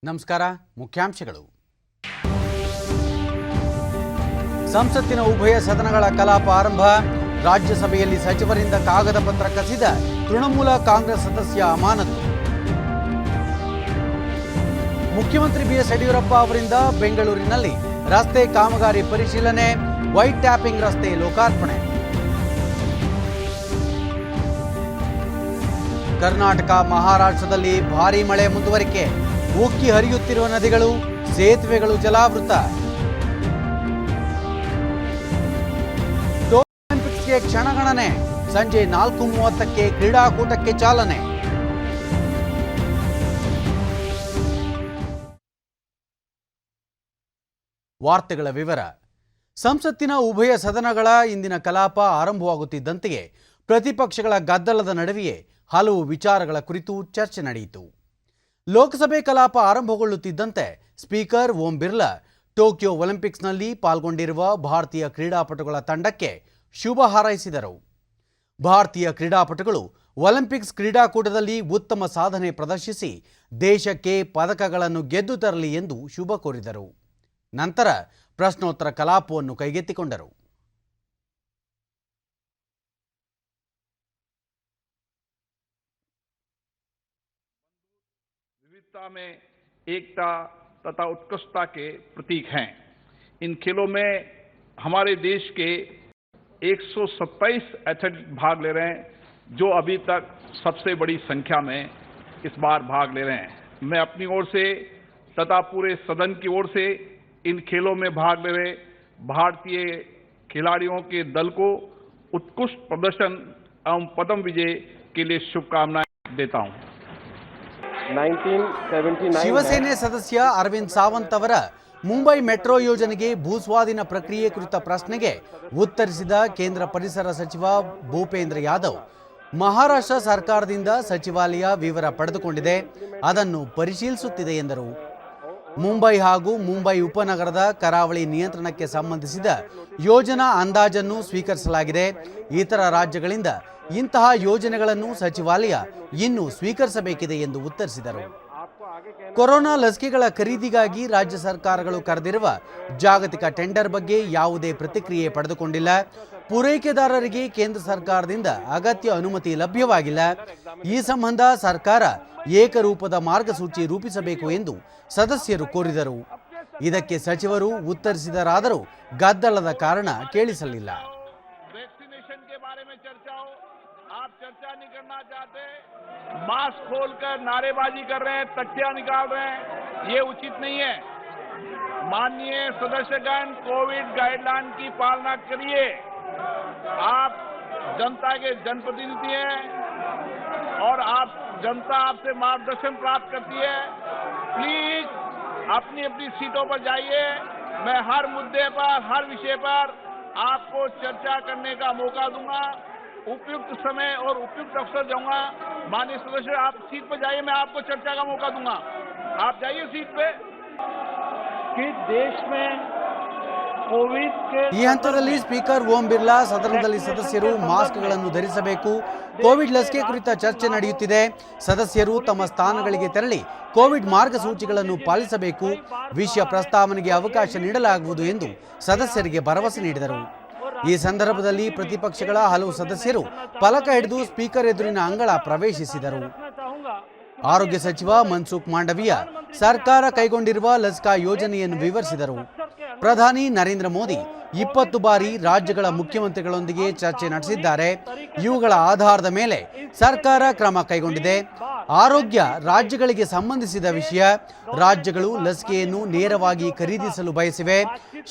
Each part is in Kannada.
ನಮಸ್ಕಾರ. ಮುಖ್ಯಾಂಶಗಳು. ಸಂಸತ್ತಿನ ಉಭಯ ಸದನಗಳ ಕಲಾಪ ಆರಂಭ. ರಾಜ್ಯಸಭೆಯಲ್ಲಿ ಸಚಿವರಿಂದ ಕಾಗದ ಪತ್ರ ಕಸಿದ ತೃಣಮೂಲ ಕಾಂಗ್ರೆಸ್ ಸದಸ್ಯ ಅಮಾನತು. ಮುಖ್ಯಮಂತ್ರಿ ಬಿಎಸ್ ಯಡಿಯೂರಪ್ಪ ಅವರಿಂದ ಬೆಂಗಳೂರಿನಲ್ಲಿ ರಸ್ತೆ ಕಾಮಗಾರಿ ಪರಿಶೀಲನೆ, ವೈಟ್ ಟ್ಯಾಪಿಂಗ್ ರಸ್ತೆ ಲೋಕಾರ್ಪಣೆ. ಕರ್ನಾಟಕ ಮಹಾರಾಷ್ಟ್ರದಲ್ಲಿ ಭಾರೀ ಮಳೆ ಮುಂದುವರಿಕೆ. ಉಕ್ಕಿ ಹರಿಯುತ್ತಿರುವ ನದಿಗಳು, ಸೇತುವೆಗಳು ಜಲಾವೃತ. ಒಲಿಂಪಿಕ್ಸ್ಗೆ ಕ್ಷಣಗಣನೆ. ಸಂಜೆ 4:30ಕ್ಕೆ ಕ್ರೀಡಾಕೂಟಕ್ಕೆ ಚಾಲನೆ. ವಾರ್ತೆಗಳ ವಿವರ. ಸಂಸತ್ತಿನ ಉಭಯ ಸದನಗಳ ಇಂದಿನ ಕಲಾಪ ಆರಂಭವಾಗುತ್ತಿದ್ದಂತೆಯೇ ಪ್ರತಿಪಕ್ಷಗಳ ಗದ್ದಲದ ನಡುವೆಯೇ ಹಲವು ವಿಚಾರಗಳ ಕುರಿತು ಚರ್ಚೆ ನಡೆಯಿತು. ಲೋಕಸಭೆ ಕಲಾಪ ಆರಂಭಗೊಳ್ಳುತ್ತಿದ್ದಂತೆ ಸ್ಪೀಕರ್ ಓಂ ಬಿರ್ಲಾ ಟೋಕಿಯೋ ಒಲಿಂಪಿಕ್ಸ್ನಲ್ಲಿ ಪಾಲ್ಗೊಂಡಿರುವ ಭಾರತೀಯ ಕ್ರೀಡಾಪಟುಗಳ ತಂಡಕ್ಕೆ ಶುಭ ಹಾರೈಸಿದರು. ಭಾರತೀಯ ಕ್ರೀಡಾಪಟುಗಳು ಒಲಿಂಪಿಕ್ಸ್ ಕ್ರೀಡಾಕೂಟದಲ್ಲಿ ಉತ್ತಮ ಸಾಧನೆ ಪ್ರದರ್ಶಿಸಿ ದೇಶಕ್ಕೆ ಪದಕಗಳನ್ನು ಗೆದ್ದು ತರಲಿ ಎಂದು ಶುಭ ಕೋರಿದರು. ನಂತರ ಪ್ರಶ್ನೋತ್ತರ ಕಲಾಪವನ್ನು ಕೈಗೆತ್ತಿಕೊಂಡರು. विविधता में एकता तथा उत्कृष्टता के प्रतीक हैं। इन खेलों में हमारे देश के 127 एथलीट भाग ले रहे हैं, जो अभी तक सबसे बड़ी संख्या में इस बार भाग ले रहे हैं। मैं अपनी ओर से तथा पूरे सदन की ओर से इन खेलों में भाग ले रहे भारतीय खिलाड़ियों के दल को उत्कृष्ट प्रदर्शन एवं पदम विजय के लिए शुभकामनाएं देता हूं। ಶಿವಸೇನೆ ಸದಸ್ಯ ಅರವಿಂದ್ ಸಾವಂತ್ ಅವರ ಮುಂಬೈ ಮೆಟ್ರೋ ಯೋಜನೆಗೆ ಭೂಸ್ವಾಧೀನ ಪ್ರಕ್ರಿಯೆ ಕುರಿತ ಪ್ರಶ್ನೆಗೆ ಉತ್ತರಿಸಿದ ಕೇಂದ್ರ ಪರಿಸರ ಸಚಿವ ಭೂಪೇಂದ್ರ ಯಾದವ್, ಮಹಾರಾಷ್ಟ್ರ ಸರ್ಕಾರದಿಂದ ಸಚಿವಾಲಯ ವಿವರ ಪಡೆದುಕೊಂಡಿದೆ, ಅದನ್ನು ಪರಿಶೀಲಿಸುತ್ತಿದೆ ಎಂದರು. ಮುಂಬೈ ಹಾಗೂ ಮುಂಬೈ ಉಪನಗರದ ಕರಾವಳಿ ನಿಯಂತ್ರಣಕ್ಕೆ ಸಂಬಂಧಿಸಿದ ಯೋಜನಾ ಅಂದಾಜನ್ನು ಸ್ವೀಕರಿಸಲಾಗಿದೆ. ಇತರ ರಾಜ್ಯಗಳಿಂದ ಇಂತಹ ಯೋಜನೆಗಳನ್ನು ಸಚಿವಾಲಯ ಇನ್ನೂ ಸ್ವೀಕರಿಸಬೇಕಿದೆ ಎಂದು ಉತ್ತರಿಸಿದರು. ಕೊರೋನಾ ಲಸಿಕೆಗಳ ಖರೀದಿಗಾಗಿ ರಾಜ್ಯ ಸರ್ಕಾರಗಳು ಕರೆದಿರುವ ಜಾಗತಿಕ ಟೆಂಡರ್ ಬಗ್ಗೆ ಯಾವುದೇ ಪ್ರತಿಕ್ರಿಯೆ ಪಡೆದುಕೊಂಡಿಲ್ಲ. ಪೂರೈಕೆದಾರರಿಗೆ ಕೇಂದ್ರ ಸರ್ಕಾರದಿಂದ ಅಗತ್ಯ ಅನುಮತಿ ಲಭ್ಯವಾಗಿಲ್ಲ. ಈ ಸಂಬಂಧ ಸರ್ಕಾರ ಏಕರೂಪದ ಮಾರ್ಗಸೂಚಿ ರೂಪಿಸಬೇಕು ಎಂದು ಸದಸ್ಯರು ಕೋರಿದರು. ಇದಕ್ಕೆ ಸಚಿವರು ಉತ್ತರಿಸಿದರಾದರೂ ಗದ್ದಲದ ಕಾರಣ ಕೇಳಿಸಲಿಲ್ಲ. आप चर्चा नहीं करना चाहते, मास्क खोलकर नारेबाजी कर रहे हैं, तख्तियां निकाल रहे हैं, ये उचित नहीं है। माननीय सदस्यगण, कोविड गाइडलाइन की पालना करिए। आप जनता के जनप्रतिनिधि हैं और आप जनता आपसे मार्गदर्शन प्राप्त करती है। प्लीज अपनी अपनी सीटों पर जाइए। मैं हर मुद्दे पर, हर विषय पर आपको चर्चा करने का मौका दूंगा, उपयुक्त समय और उपयुक्त अवसर दूंगा। माननीय सदस्य, आप सीट पर जाइए, मैं आपको चर्चा का मौका दूंगा। आप जाइए सीट पे। कि देश में ಕೋವಿಡ್ ಈ ಹಂತದಲ್ಲಿ ಸ್ಪೀಕರ್ ಓಂ ಬಿರ್ಲಾ ಸದನದಲ್ಲಿ ಸದಸ್ಯರು ಮಾಸ್ಕ್ಗಳನ್ನು ಧರಿಸಬೇಕು, ಕೋವಿಡ್ ಲಸಿಕೆ ಕುರಿತ ಚರ್ಚೆ ನಡೆಯುತ್ತಿದೆ, ಸದಸ್ಯರು ತಮ್ಮ ಸ್ಥಾನಗಳಿಗೆ ತೆರಳಿ ಕೋವಿಡ್ ಮಾರ್ಗಸೂಚಿಗಳನ್ನು ಪಾಲಿಸಬೇಕು, ವಿಷಯ ಪ್ರಸ್ತಾವನೆಗೆ ಅವಕಾಶ ನೀಡಲಾಗುವುದು ಎಂದು ಸದಸ್ಯರಿಗೆ ಭರವಸೆ ನೀಡಿದರು. ಈ ಸಂದರ್ಭದಲ್ಲಿ ಪ್ರತಿಪಕ್ಷಗಳ ಹಲವು ಸದಸ್ಯರು ಫಲಕ ಹಿಡಿದು ಸ್ಪೀಕರ್ ಎದುರಿನ ಅಂಗಳ ಪ್ರವೇಶಿಸಿದರು. ಆರೋಗ್ಯ ಸಚಿವ ಮನ್ಸುಖ್ ಮಾಂಡವಿಯ ಸರ್ಕಾರ ಕೈಗೊಂಡಿರುವ ಲಸಿಕಾ ಯೋಜನೆಯನ್ನು ವಿವರಿಸಿದರು. ಪ್ರಧಾನಿ ನರೇಂದ್ರ ಮೋದಿ 20 ಬಾರಿ ರಾಜ್ಯಗಳ ಮುಖ್ಯಮಂತ್ರಿಗಳೊಂದಿಗೆ ಚರ್ಚೆ ನಡೆಸಿದ್ದಾರೆ. ಇವುಗಳ ಆಧಾರದ ಮೇಲೆ ಸರ್ಕಾರ ಕ್ರಮ ಕೈಗೊಂಡಿದೆ. ಆರೋಗ್ಯ ರಾಜ್ಯಗಳಿಗೆ ಸಂಬಂಧಿಸಿದ ವಿಷಯ. ರಾಜ್ಯಗಳು ಲಸಿಕೆಯನ್ನು ನೇರವಾಗಿ ಖರೀದಿಸಲು ಬಯಸಿವೆ.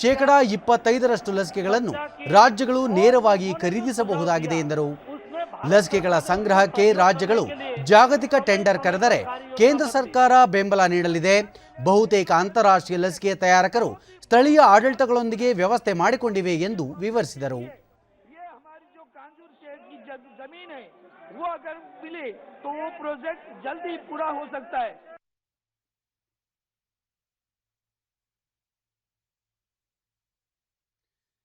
25% ಲಸಿಕೆಗಳನ್ನು ರಾಜ್ಯಗಳು ನೇರವಾಗಿ ಖರೀದಿಸಬಹುದಾಗಿದೆ ಎಂದರು. ಲಸಿಕೆಗಳ ಸಂಗ್ರಹಕ್ಕೆ ರಾಜ್ಯಗಳು ಜಾಗತಿಕ ಟೆಂಡರ್ ಕರೆದರೆ ಕೇಂದ್ರ ಸರ್ಕಾರ ಬೆಂಬಲ ನೀಡಲಿದೆ. ಬಹುತೇಕ ಅಂತಾರಾಷ್ಟ್ರೀಯ ಲಸಿಕೆ ತಯಾರಕರು ಸ್ಥಳೀಯ ಆಡಳಿತಗಳೊಂದಿಗೆ ವ್ಯವಸ್ಥೆ ಮಾಡಿಕೊಂಡಿವೆ ಎಂದು ವಿವರಿಸಿದರು.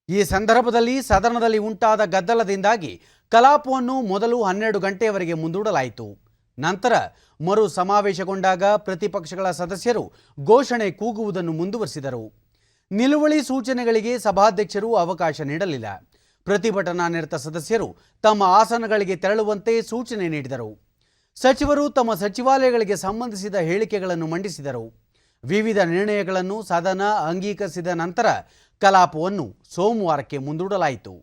ಈ ಸಂದರ್ಭದಲ್ಲಿ ಸದನದಲ್ಲಿ ಉಂಟಾದ ಗದ್ದಲದಿಂದಾಗಿ ಕಲಾಪವನ್ನು ಮೊದಲು 12 ಗಂಟೆಯವರೆಗೆ ಮುಂದೂಡಲಾಯಿತು. ನಂತರ ಮರು ಸಮಾವೇಶಗೊಂಡಾಗ ಪ್ರತಿಪಕ್ಷಗಳ ಸದಸ್ಯರು ಘೋಷಣೆ ಕೂಗುವುದನ್ನು ಮುಂದುವರಿಸಿದರು. ನಿಲುವಳಿ ಸೂಚನೆಗಳಿಗೆ ಸಭಾಧ್ಯಕ್ಷರು ಅವಕಾಶ ನೀಡಲಿಲ್ಲ. ಪ್ರತಿಭಟನಾ ನಿರತ ಸದಸ್ಯರು ತಮ್ಮ ಆಸನಗಳಿಗೆ ತೆರಳುವಂತೆ ಸೂಚನೆ ನೀಡಿದರು. ಸಚಿವರು ತಮ್ಮ ಸಚಿವಾಲಯಗಳಿಗೆ ಸಂಬಂಧಿಸಿದ ಹೇಳಿಕೆಗಳನ್ನು ಮಂಡಿಸಿದರು. ವಿವಿಧ ನಿರ್ಣಯಗಳನ್ನು ಸದನ ಅಂಗೀಕರಿಸಿದ ನಂತರ ಕಲಾಪವನ್ನು ಸೋಮವಾರಕ್ಕೆ ಮುಂದೂಡಲಾಯಿತು.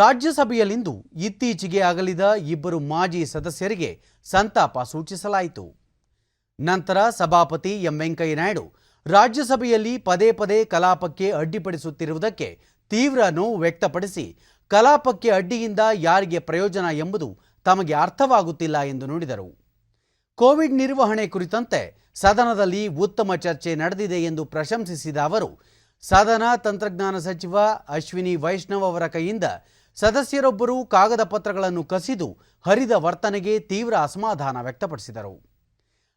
ರಾಜ್ಯಸಭೆಯಲ್ಲಿಂದು ಇತ್ತೀಚೆಗೆ ಅಗಲಿದ ಇಬ್ಬರು ಮಾಜಿ ಸದಸ್ಯರಿಗೆ ಸಂತಾಪ ಸೂಚಿಸಲಾಯಿತು. ನಂತರ ಸಭಾಪತಿ ಎಂ ವೆಂಕಯ್ಯ ನಾಯ್ಡು ರಾಜ್ಯಸಭೆಯಲ್ಲಿ ಪದೇ ಪದೇ ಕಲಾಪಕ್ಕೆ ಅಡ್ಡಿಪಡಿಸುತ್ತಿರುವುದಕ್ಕೆ ತೀವ್ರ ನೋವು ವ್ಯಕ್ತಪಡಿಸಿ, ಕಲಾಪಕ್ಕೆ ಅಡ್ಡಿಯಿಂದ ಯಾರಿಗೆ ಪ್ರಯೋಜನ ಎಂಬುದು ತಮಗೆ ಅರ್ಥವಾಗುತ್ತಿಲ್ಲ ಎಂದು ನುಡಿದರು. ಕೋವಿಡ್ ನಿರ್ವಹಣೆ ಕುರಿತಂತೆ ಸದನದಲ್ಲಿ ಉತ್ತಮ ಚರ್ಚೆ ನಡೆದಿದೆ ಎಂದು ಪ್ರಶಂಸಿಸಿದ ಅವರು, ಸದನ ತಂತ್ರಜ್ಞಾನ ಸಚಿವ ಅಶ್ವಿನಿ ವೈಷ್ಣವ್ ಅವರ ಕೈಯಿಂದ ಸದಸ್ಯರೊಬ್ಬರು ಕಾಗದ ಪತ್ರಗಳನ್ನು ಕಸಿದು ಹರಿದ ವರ್ತನೆಗೆ ತೀವ್ರ ಅಸಮಾಧಾನ ವ್ಯಕ್ತಪಡಿಸಿದರು.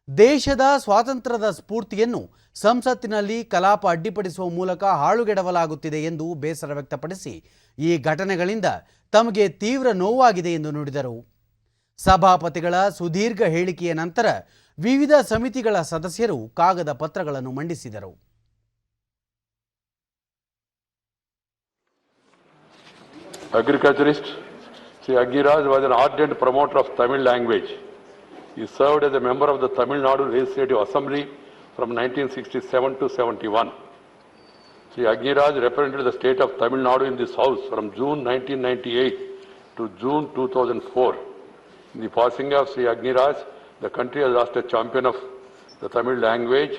ದೇಶದ ಸ್ವಾತಂತ್ರ್ಯದ ಸ್ಫೂರ್ತಿಯನ್ನು ಸಂಸತ್ತಿನಲ್ಲಿ ಕಲಾಪ ಅಡ್ಡಿಪಡಿಸುವ ಮೂಲಕ ಹಾಳುಗೆಡವಲಾಗುತ್ತಿದೆ ಎಂದು ಬೇಸರ ವ್ಯಕ್ತಪಡಿಸಿ, ಈ ಘಟನೆಗಳಿಂದ ತಮಗೆ ತೀವ್ರ ನೋವಾಗಿದೆ ಎಂದು ನುಡಿದರು. ಸಭಾಪತಿಗಳ ಸುದೀರ್ಘ ಹೇಳಿಕೆಯ ನಂತರ ವಿವಿಧ ಸಮಿತಿಗಳ ಸದಸ್ಯರು ಕಾಗದ ಪತ್ರಗಳನ್ನು ಮಂಡಿಸಿದರು. Agriculturist Sri Agiraj was an ardent promoter of Tamil language. He served as a member of the Tamil Nadu Legislative Assembly from 1967 to 71. Sri Agiraj represented the state of Tamil Nadu in this House from June 1998 to June 2004. In the passing of Sri Agiraj, the country has lost a champion of the Tamil language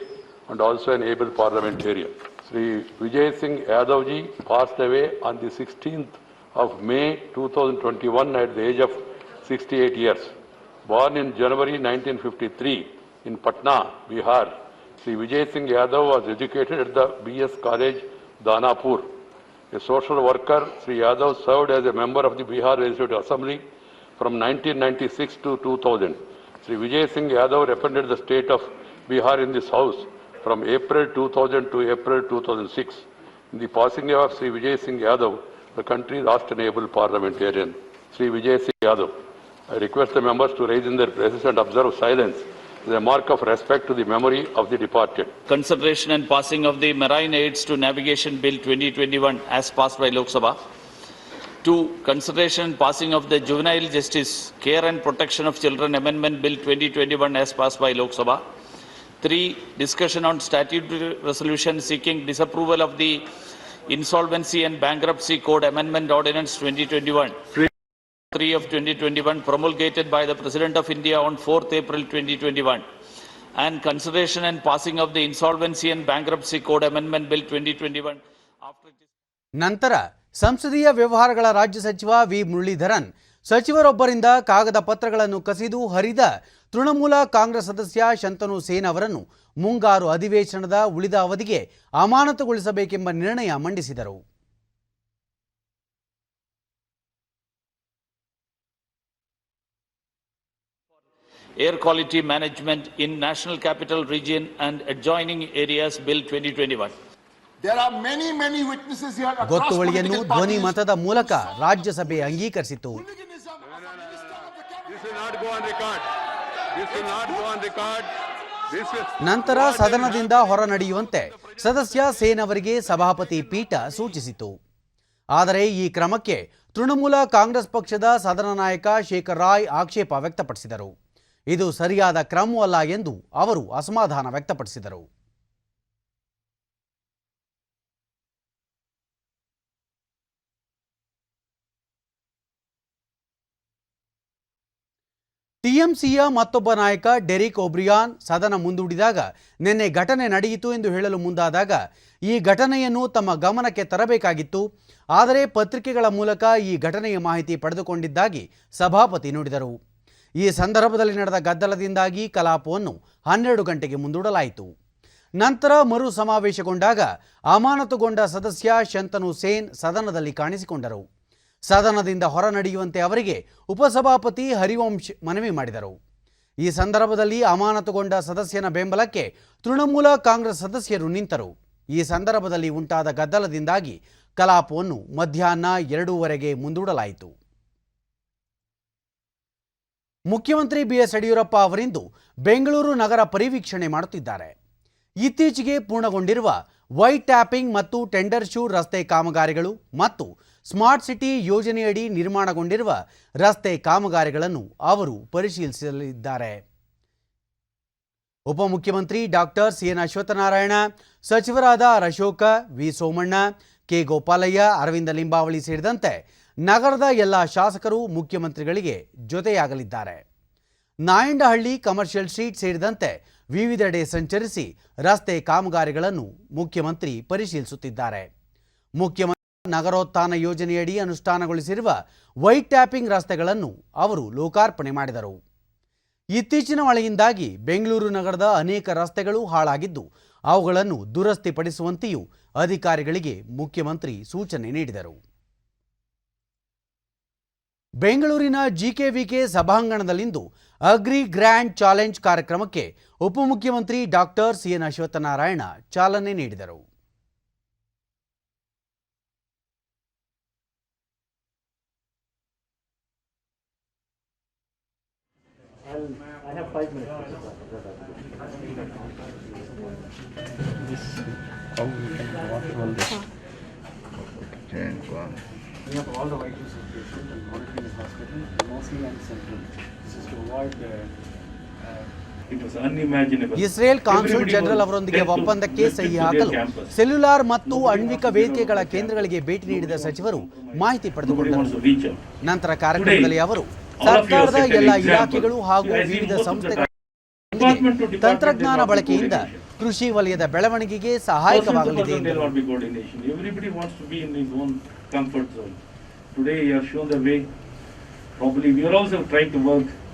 and also an able parliamentarian. Sri Vijay Singh Yadavji passed away on the 16th of May 2021 at the age of 68 years. Born in January 1953 in Patna, Bihar, Sri Vijay Singh Yadav was educated at the BS College, Danapur. A social worker, Sri Yadav served as a member of the Bihar Legislative Assembly from 1996 to 2000. Sri Vijay Singh Yadav represented the state of Bihar in this House from April 2000 to April 2006. In the passing of Sri Vijay Singh Yadav, the country lost an able parliamentarian, Sri Vijay Singh Yadav. I request the members to raise in their places and observe silence as a mark of respect to the memory of the departed. Consideration and passing of the Marine Aids to Navigation Bill 2021 as passed by Lok Sabha. 2. Consideration and passing of the Juvenile Justice, Care and Protection of Children Amendment Bill 2021 as passed by Lok Sabha. 3. Discussion on statutory resolution seeking disapproval of the Insolvency and Bankruptcy Code Amendment Ordinance 2021. 3 of 2021 promulgated by the President of India on 4th April 2021. And consideration and passing of the Insolvency and Bankruptcy Code Amendment Bill 2021. ನಂತರ ಸಂಸದೀಯ ವ್ಯವಹಾರಗಳ ರಾಜ್ಯ ಸಚಿವ ವಿ ಮುರಳೀಧರನ್ ಸಚಿವರೊಬ್ಬರಿಂದ ಕಾಗದ ಪತ್ರಗಳನ್ನು ಕಸಿದು ಹರಿದ ತೃಣಮೂಲ ಕಾಂಗ್ರೆಸ್ ಸದಸ್ಯ ಶಂತನು ಸೇನ್ ಅವರನ್ನು ಮುಂಗಾರು ಅಧಿವೇಶನದ ಉಳಿದ ಅವಧಿಗೆ ಅಮಾನತುಗೊಳಿಸಬೇಕೆಂಬ ನಿರ್ಣಯ ಮಂಡಿಸಿದರು. Air Quality Management in National Capital Region and Adjoining Areas Bill 2021. There are many witnesses here across ಗೊತ್ತುವಳಿಯನ್ನು political ಧ್ವನಿ parties. ಮತದ ಮೂಲಕ ರಾಜ್ಯಸಭೆ ಅಂಗೀಕರಿಸಿತು. Hooliganism of a minister of the cabinet. This will not go on record. This will not go on record. ನಂತರ ಸದನದಿಂದ ಹೊರ ನಡೆಯುವಂತೆ ಸದಸ್ಯ ಸೇನ್ ಅವರಿಗೆ ಸಭಾಪತಿ ಪೀಠ ಸೂಚಿಸಿತು. ಆದರೆ ಈ ಕ್ರಮಕ್ಕೆ ತೃಣಮೂಲ ಕಾಂಗ್ರೆಸ್ ಪಕ್ಷದ ಸದನ ನಾಯಕ ಶೇಖರ್ ರಾಯ್ ಆಕ್ಷೇಪ ವ್ಯಕ್ತಪಡಿಸಿದರು. ಇದು ಸರಿಯಾದ ಕ್ರಮವಲ್ಲ ಎಂದು ಅವರು ಅಸಮಾಧಾನ ವ್ಯಕ್ತಪಡಿಸಿದರು. ಟಿಎಂಸಿಯ ಮತ್ತೊಬ್ಬ ನಾಯಕ ಡೆರಿಕ್ ಒಬ್ರಿಯಾನ್ ಸದನ ಮುಂದೂಡಿದಾಗ ನಿನ್ನೆ ಘಟನೆ ನಡೆಯಿತು ಎಂದು ಹೇಳಲು ಮುಂದಾದಾಗ, ಈ ಘಟನೆಯನ್ನು ತಮ್ಮ ಗಮನಕ್ಕೆ ತರಬೇಕಾಗಿತ್ತು, ಆದರೆ ಪತ್ರಿಕೆಗಳ ಮೂಲಕ ಈ ಘಟನೆಯ ಮಾಹಿತಿ ಪಡೆದುಕೊಂಡಿದ್ದಾಗಿ ಸಭಾಪತಿ ನುಡಿದರು. ಈ ಸಂದರ್ಭದಲ್ಲಿ ನಡೆದ ಗದ್ದಲದಿಂದಾಗಿ ಕಲಾಪವನ್ನು 12 ಗಂಟೆಗೆ ಮುಂದೂಡಲಾಯಿತು. ನಂತರ ಮರು ಸಮಾವೇಶಗೊಂಡಾಗ ಅಮಾನತುಗೊಂಡ ಸದಸ್ಯ ಶಂತನು ಸೇನ್ ಸದನದಲ್ಲಿ ಕಾಣಿಸಿಕೊಂಡರು. ಸದನದಿಂದ ಹೊರ ನಡೆಯುವಂತೆ ಅವರಿಗೆ ಉಪಸಭಾಪತಿ ಹರಿವಂಶ್ ಮನವಿ ಮಾಡಿದರು. ಈ ಸಂದರ್ಭದಲ್ಲಿ ಅಮಾನತುಗೊಂಡ ಸದಸ್ಯನ ಬೆಂಬಲಕ್ಕೆ ತೃಣಮೂಲ ಕಾಂಗ್ರೆಸ್ ಸದಸ್ಯರು ನಿಂತರು. ಈ ಸಂದರ್ಭದಲ್ಲಿ ಉಂಟಾದ ಗದ್ದಲದಿಂದಾಗಿ ಕಲಾಪವನ್ನು ಮಧ್ಯಾಹ್ನ 2:15ಗೆ ಮುಂದೂಡಲಾಯಿತು. ಮುಖ್ಯಮಂತ್ರಿ ಬಿಎಸ್ ಯಡಿಯೂರಪ್ಪ ಅವರಿಂದು ಬೆಂಗಳೂರು ನಗರ ಪರಿವೀಕ್ಷಣೆ ಮಾಡುತ್ತಿದ್ದಾರೆ. ಇತ್ತೀಚೆಗೆ ಪೂರ್ಣಗೊಂಡಿರುವ ವೈಟ್ ಟ್ಯಾಪಿಂಗ್ ಮತ್ತು ಟೆಂಡರ್ ಶೂರ್ ರಸ್ತೆ ಕಾಮಗಾರಿಗಳು ಮತ್ತು ಸ್ಮಾರ್ಟ್ ಸಿಟಿ ಯೋಜನೆಯಡಿ ನಿರ್ಮಾಣಗೊಂಡಿರುವ ರಸ್ತೆ ಕಾಮಗಾರಿಗಳನ್ನು ಅವರು ಪರಿಶೀಲಿಸಲಿದ್ದಾರೆ. ಉಪಮುಖ್ಯಮಂತ್ರಿ ಡಾಕ್ಟರ್ ಸಿಎನ್ ಅಶ್ವತ್ಥನಾರಾಯಣ, ಸಚಿವರಾದ ಅಶೋಕ, ವಿ ಸೋಮಣ್ಣ, ಕೆ ಗೋಪಾಲಯ್ಯ, ಅರವಿಂದ ಲಿಂಬಾವಳಿ ಸೇರಿದಂತೆ ನಗರದ ಎಲ್ಲ ಶಾಸಕರು ಮುಖ್ಯಮಂತ್ರಿಗಳಿಗೆ ಜೊತೆಯಾಗಲಿದ್ದಾರೆ. ನಾಯಂಡಹಳ್ಳಿ, ಕಮರ್ಷಿಯಲ್ ಸ್ಟ್ರೀಟ್ ಸೇರಿದಂತೆ ವಿವಿಧೆಡೆ ಸಂಚರಿಸಿ ರಸ್ತೆ ಕಾಮಗಾರಿಗಳನ್ನು ಮುಖ್ಯಮಂತ್ರಿ ಪರಿಶೀಲಿಸುತ್ತಿದ್ದಾರೆ. ಮುಖ್ಯಮಂತ್ರಿ ನಗರೋತ್ಥಾನ ಯೋಜನೆಯಡಿ ಅನುಷ್ಠಾನಗೊಳಿಸಿರುವ ವೈಟ್ ಟ್ಯಾಪಿಂಗ್ ರಸ್ತೆಗಳನ್ನು ಅವರು ಲೋಕಾರ್ಪಣೆ ಮಾಡಿದರು. ಇತ್ತೀಚಿನ ಮಳೆಯಿಂದಾಗಿ ಬೆಂಗಳೂರು ನಗರದ ಅನೇಕ ರಸ್ತೆಗಳು ಹಾಳಾಗಿದ್ದು ಅವುಗಳನ್ನು ದುರಸ್ತಿಪಡಿಸುವಂತೆಯೂ ಅಧಿಕಾರಿಗಳಿಗೆ ಮುಖ್ಯಮಂತ್ರಿ ಸೂಚನೆ ನೀಡಿದರು. ಬೆಂಗಳೂರಿನ ಜಿಕೆವಿಕೆ ಸಭಾಂಗಣದಲ್ಲಿಂದು ಅಗ್ರಿ ಗ್ರ್ಯಾಂಡ್ ಚಾಲೆಂಜ್ ಕಾರ್ಯಕ್ರಮಕ್ಕೆ ಉಪಮುಖ್ಯಮಂತ್ರಿ ಡಾಕ್ಟರ್ ಸಿಎನ್ ಅಶ್ವತ್ಥನಾರಾಯಣ ಚಾಲನೆ ನೀಡಿದರು. I have 5 minutes. How we can walk on this? We have all the vital situations and monitoring the hospital, mostly and central. This is to avoid it was unimaginable. Israel consul general ಅವರೊಂದಿಗೆ ಒಪ್ಪಂದಕ್ಕೆ ಸಹಿ ಹಾಕಲು ಸೆಲ್ಯುಲಾರ್ ಮತ್ತು ಆಣ್ವಿಕ ವೇದಿಕೆಗಳ ಕೇಂದ್ರಗಳಿಗೆ ಭೇಟಿ ನೀಡಿದ ಸಚಿವರು ಮಾಹಿತಿ ಪಡೆದುಕೊಂಡರು. ನಂತರ ಕಾರ್ಯಕ್ರಮದಲ್ಲಿ ಅವರು ಸರ್ಕಾರದ ಎಲ್ಲ ಇಲಾಖೆಗಳು ಹಾಗೂ ವಿವಿಧ ಸಂಸ್ಥೆಗಳ ತಂತ್ರಜ್ಞಾನ ಬಳಕೆಯಿಂದ ಕೃಷಿ ವಲಯದ ಬೆಳವಣಿಗೆಗೆ ಸಹಾಯಕವಾಗಲಿದೆ ಎಂದರು.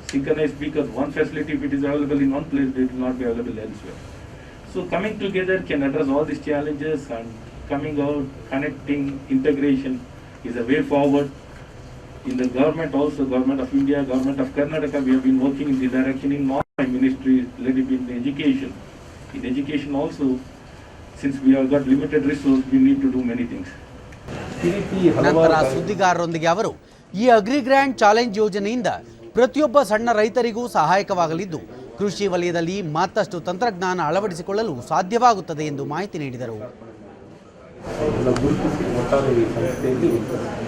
synchronized, because one facility, if it is available in one place, it will not be available elsewhere. So coming together can address all these challenges, and coming out, connecting, integration is a way forward. In the government also, Government of India, Government of Karnataka, we have been working in this direction in all my ministries, let it be in education. In education also, since we have got limited resource, we need to do many things. ನಂತರ ಸುದ್ದಿಗಾರರೊಂದಿಗೆ ಅವರು ಈ ಅಗ್ರಿ ಗ್ರ್ಯಾಂಡ್ ಚಾಲೆಂಜ್ ಯೋಜನೆಯಿಂದ ಪ್ರತಿಯೊಬ್ಬ ಸಣ್ಣ ರೈತರಿಗೂ ಸಹಾಯಕವಾಗಲಿದ್ದು ಕೃಷಿ ವಲಯದಲ್ಲಿ ಮತ್ತಷ್ಟು ತಂತ್ರಜ್ಞಾನ ಅಳವಡಿಸಿಕೊಳ್ಳಲು ಸಾಧ್ಯವಾಗುತ್ತದೆ ಎಂದು ಮಾಹಿತಿ ನೀಡಿದರು. ಗುರುತಿಸಿ ಒಟ್ಟಾರೆ ಈ ಸಂಸ್ಥೆಯಲ್ಲಿ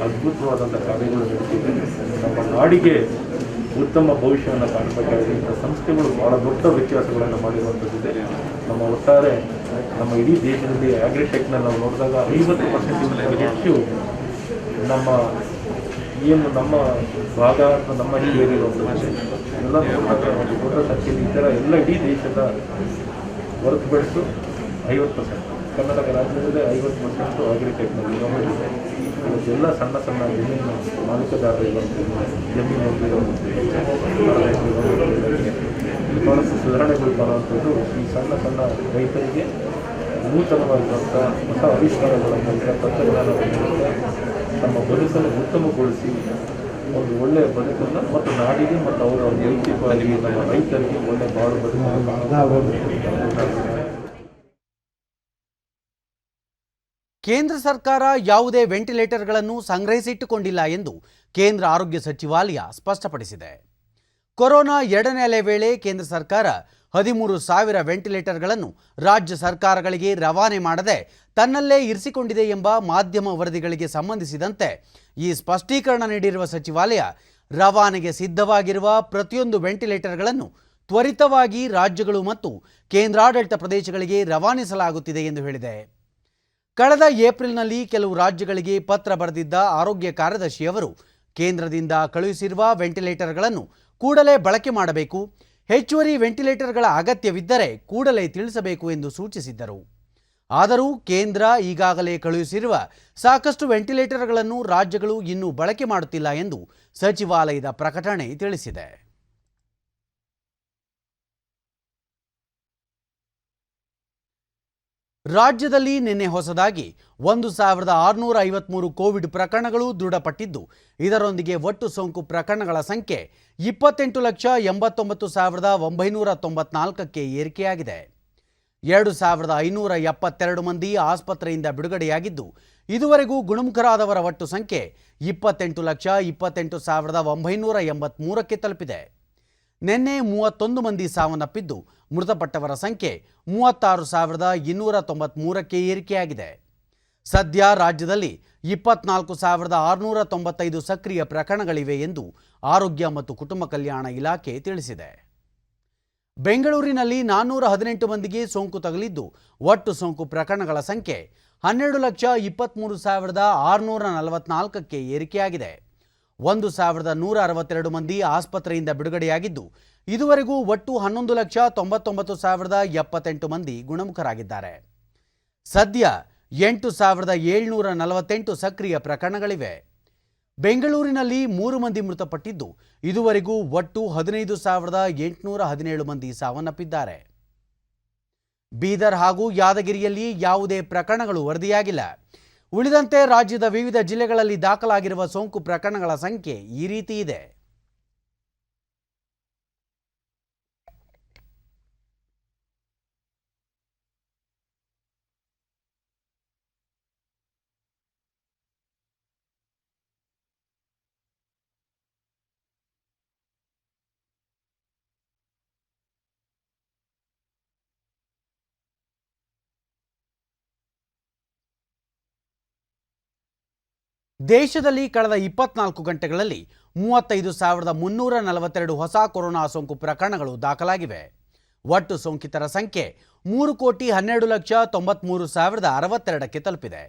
ಅದ್ಭುತವಾದಂಥ ಕಾರ್ಯಗಳು ನಡೆಸಿದೆ. ನಮ್ಮ ನಾಡಿಗೆ ಉತ್ತಮ ಭವಿಷ್ಯವನ್ನು ಕಾಣಬೇಕಾಗಿದೆ. ಇಂಥ ಸಂಸ್ಥೆಗಳು ಬಹಳ ದೊಡ್ಡ ವ್ಯತ್ಯಾಸಗಳನ್ನು ಮಾಡಿರುವಂಥದ್ದಿದೆ. ನಮ್ಮ ಒಟ್ಟಾರೆ ನಮ್ಮ ಇಡೀ ದೇಶದಲ್ಲಿ ಆಗ್ರಿಟೆಕ್ನ ನಾವು ನೋಡಿದಾಗ 50% ಹೆಚ್ಚು ನಮ್ಮ ಏನು ನಮ್ಮ ಭಾಗ ಅಥವಾ ನಮ್ಮ ಏರಿಯಾವಂಥದ್ದು ಎಲ್ಲ ನೋಡಿದಾಗ ಒಂದು ದೊಡ್ಡ ಸಂಖ್ಯೆಯಲ್ಲಿ ಈ ಥರ ಎಲ್ಲ ಇಡೀ ದೇಶದ ಹೊರತುಪಡಿಸು 50%. ಕರ್ನಾಟಕ ರಾಜ್ಯದಲ್ಲಿ 50% ಆಗ್ರಿಟೆಕ್ನಲ್ಲಿ ಇರೋದಿದೆ. ಇವತ್ತೆಲ್ಲ ಸಣ್ಣ ಸಣ್ಣ ಜಮೀನು ಮಾಲೀಕದಾರರಿರುವಂಥ ಜಮೀನು ಭಾಳಷ್ಟು ಸುಧಾರಣೆಗಳು ಬರುವಂಥದ್ದು ಈ ಸಣ್ಣ ಸಣ್ಣ ರೈತರಿಗೆ ನೂತನವಾಗಿರುವಂಥ ಹೊಸ ಆವಿಷ್ಕಾರಗಳ ಮೂಲಕ ತಂತ್ರಜ್ಞಾನಗಳ ತಮ್ಮ ಬದುಕನ್ನು ಉತ್ತಮಗೊಳಿಸಿ ಒಂದು ಒಳ್ಳೆಯ ಬದುಕನ್ನು ಮತ್ತು ನಾಡಿಗೆ ಮತ್ತು ಅವರ ವೈಯಕ್ತಿಕವಾಗಿ ನಮ್ಮ ರೈತರಿಗೆ ಒಳ್ಳೆಯ ಬಾಳು ಬದುಕನ್ನು. ಕೇಂದ್ರ ಸರ್ಕಾರ ಯಾವುದೇ ವೆಂಟಿಲೇಟರ್ಗಳನ್ನು ಸಂಗ್ರಹಿಸಿಟ್ಟುಕೊಂಡಿಲ್ಲ ಎಂದು ಕೇಂದ್ರ ಆರೋಗ್ಯ ಸಚಿವಾಲಯ ಸ್ಪಷ್ಟಪಡಿಸಿದೆ. ಕೊರೋನಾ 2ನೇ ಅಲೆ ವೇಳೆ ಕೇಂದ್ರ ಸರ್ಕಾರ 13,000 ವೆಂಟಿಲೇಟರ್ಗಳನ್ನು ರಾಜ್ಯ ಸರ್ಕಾರಗಳಿಗೆ ರವಾನೆ ಮಾಡದೆ ತನ್ನಲ್ಲೇ ಇರಿಸಿಕೊಂಡಿದೆ ಎಂಬ ಮಾಧ್ಯಮ ವರದಿಗಳಿಗೆ ಸಂಬಂಧಿಸಿದಂತೆ ಈ ಸ್ಪಷ್ಟೀಕರಣ ನೀಡಿರುವ ಸಚಿವಾಲಯ ರವಾನೆಗೆ ಸಿದ್ಧವಾಗಿರುವ ಪ್ರತಿಯೊಂದು ವೆಂಟಿಲೇಟರ್ಗಳನ್ನು ತ್ವರಿತವಾಗಿ ರಾಜ್ಯಗಳು ಮತ್ತು ಕೇಂದ್ರಾಡಳಿತ ಪ್ರದೇಶಗಳಿಗೆ ರವಾನಿಸಲಾಗುತ್ತಿದೆ ಎಂದು ಹೇಳಿದೆ. ಕಳೆದ ಏಪ್ರಿಲ್ನಲ್ಲಿ ಕೆಲವು ರಾಜ್ಯಗಳಿಗೆ ಪತ್ರ ಬರೆದಿದ್ದ ಆರೋಗ್ಯ ಕಾರ್ಯದರ್ಶಿಯವರು ಕೇಂದ್ರದಿಂದ ಕಳುಹಿಸಿರುವ ವೆಂಟಿಲೇಟರ್ಗಳನ್ನು ಕೂಡಲೇ ಬಳಕೆ ಮಾಡಬೇಕು, ಹೆಚ್ಚುವರಿ ವೆಂಟಿಲೇಟರ್ಗಳ ಅಗತ್ಯವಿದ್ದರೆ ಕೂಡಲೇ ತಿಳಿಸಬೇಕು ಎಂದು ಸೂಚಿಸಿದ್ದರು. ಆದರೂ ಕೇಂದ್ರ ಈಗಾಗಲೇ ಕಳುಹಿಸಿರುವ ಸಾಕಷ್ಟು ವೆಂಟಿಲೇಟರ್ಗಳನ್ನು ರಾಜ್ಯಗಳು ಇನ್ನೂ ಬಳಕೆ ಮಾಡುತ್ತಿಲ್ಲ ಎಂದು ಸಚಿವಾಲಯದ ಪ್ರಕಟಣೆ ತಿಳಿಸಿದೆ. ರಾಜ್ಯದಲ್ಲಿ ನಿನ್ನೆ ಹೊಸದಾಗಿ 1,653 ಕೋವಿಡ್ ಪ್ರಕರಣಗಳು ದೃಢಪಟ್ಟಿದ್ದು, ಇದರೊಂದಿಗೆ ಒಟ್ಟು ಸೋಂಕು ಪ್ರಕರಣಗಳ ಸಂಖ್ಯೆ 28,89,994ಕ್ಕೆ ಏರಿಕೆಯಾಗಿದೆ. 2,572 ಮಂದಿ ಆಸ್ಪತ್ರೆಯಿಂದ ಬಿಡುಗಡೆಯಾಗಿದ್ದು, ಇದುವರೆಗೂ ಗುಣಮುಖರಾದವರ ಒಟ್ಟು ಸಂಖ್ಯೆ 28,28,983ಕ್ಕೆ ತಲುಪಿದೆ. ನಿನ್ನೆ 31 ಮಂದಿ ಸಾವನ್ನಪ್ಪಿದ್ದು ಮೃತಪಟ್ಟವರ ಸಂಖ್ಯೆ 36,293ಕ್ಕೆ ಏರಿಕೆಯಾಗಿದೆ. ಸದ್ಯ ರಾಜ್ಯದಲ್ಲಿ 24,695 ಸಕ್ರಿಯ ಪ್ರಕರಣಗಳಿವೆ ಎಂದು ಆರೋಗ್ಯ ಮತ್ತು ಕುಟುಂಬ ಕಲ್ಯಾಣ ಇಲಾಖೆ ತಿಳಿಸಿದೆ. ಬೆಂಗಳೂರಿನಲ್ಲಿ 418 ಮಂದಿಗೆ ಸೋಂಕು ತಗುಲಿದ್ದು ಒಟ್ಟು ಸೋಂಕು ಪ್ರಕರಣಗಳ ಸಂಖ್ಯೆ 12,23,644ಕ್ಕೆ ಏರಿಕೆಯಾಗಿದೆ. 1,162 ಮಂದಿ ಆಸ್ಪತ್ರೆಯಿಂದ ಬಿಡುಗಡೆಯಾಗಿದ್ದು ಇದುವರೆಗೂ ಒಟ್ಟು 11,99,078 ಮಂದಿ ಗುಣಮುಖರಾಗಿದ್ದಾರೆ. ಸದ್ಯ 8,748 ಸಕ್ರಿಯ ಪ್ರಕರಣಗಳಿವೆ. ಬೆಂಗಳೂರಿನಲ್ಲಿ 3 ಮಂದಿ ಮೃತಪಟ್ಟಿದ್ದು ಇದುವರೆಗೂ ಒಟ್ಟು 15,817 ಮಂದಿ ಸಾವನ್ನಪ್ಪಿದ್ದಾರೆ. ಬೀದರ್ ಹಾಗೂ ಯಾದಗಿರಿಯಲ್ಲಿ ಯಾವುದೇ ಪ್ರಕರಣಗಳು ವರದಿಯಾಗಿಲ್ಲ. ಉಳಿದಂತೆ ರಾಜ್ಯದ ವಿವಿಧ ಜಿಲ್ಲೆಗಳಲ್ಲಿ ದಾಖಲಾಗಿರುವ ಸೋಂಕು ಪ್ರಕರಣಗಳ ಸಂಖ್ಯೆ ಈ ರೀತಿ ಇದೆ. ದೇಶದಲ್ಲಿ ಕಳೆದ 24 ಗಂಟೆಗಳಲ್ಲಿ 35,342 ಹೊಸ ಕೊರೋನಾ ಸೋಂಕು ಪ್ರಕರಣಗಳು ದಾಖಲಾಗಿವೆ. ಒಟ್ಟು ಸೋಂಕಿತರ ಸಂಖ್ಯೆ 3,12,93,062ಕ್ಕೆ ತಲುಪಿದೆ.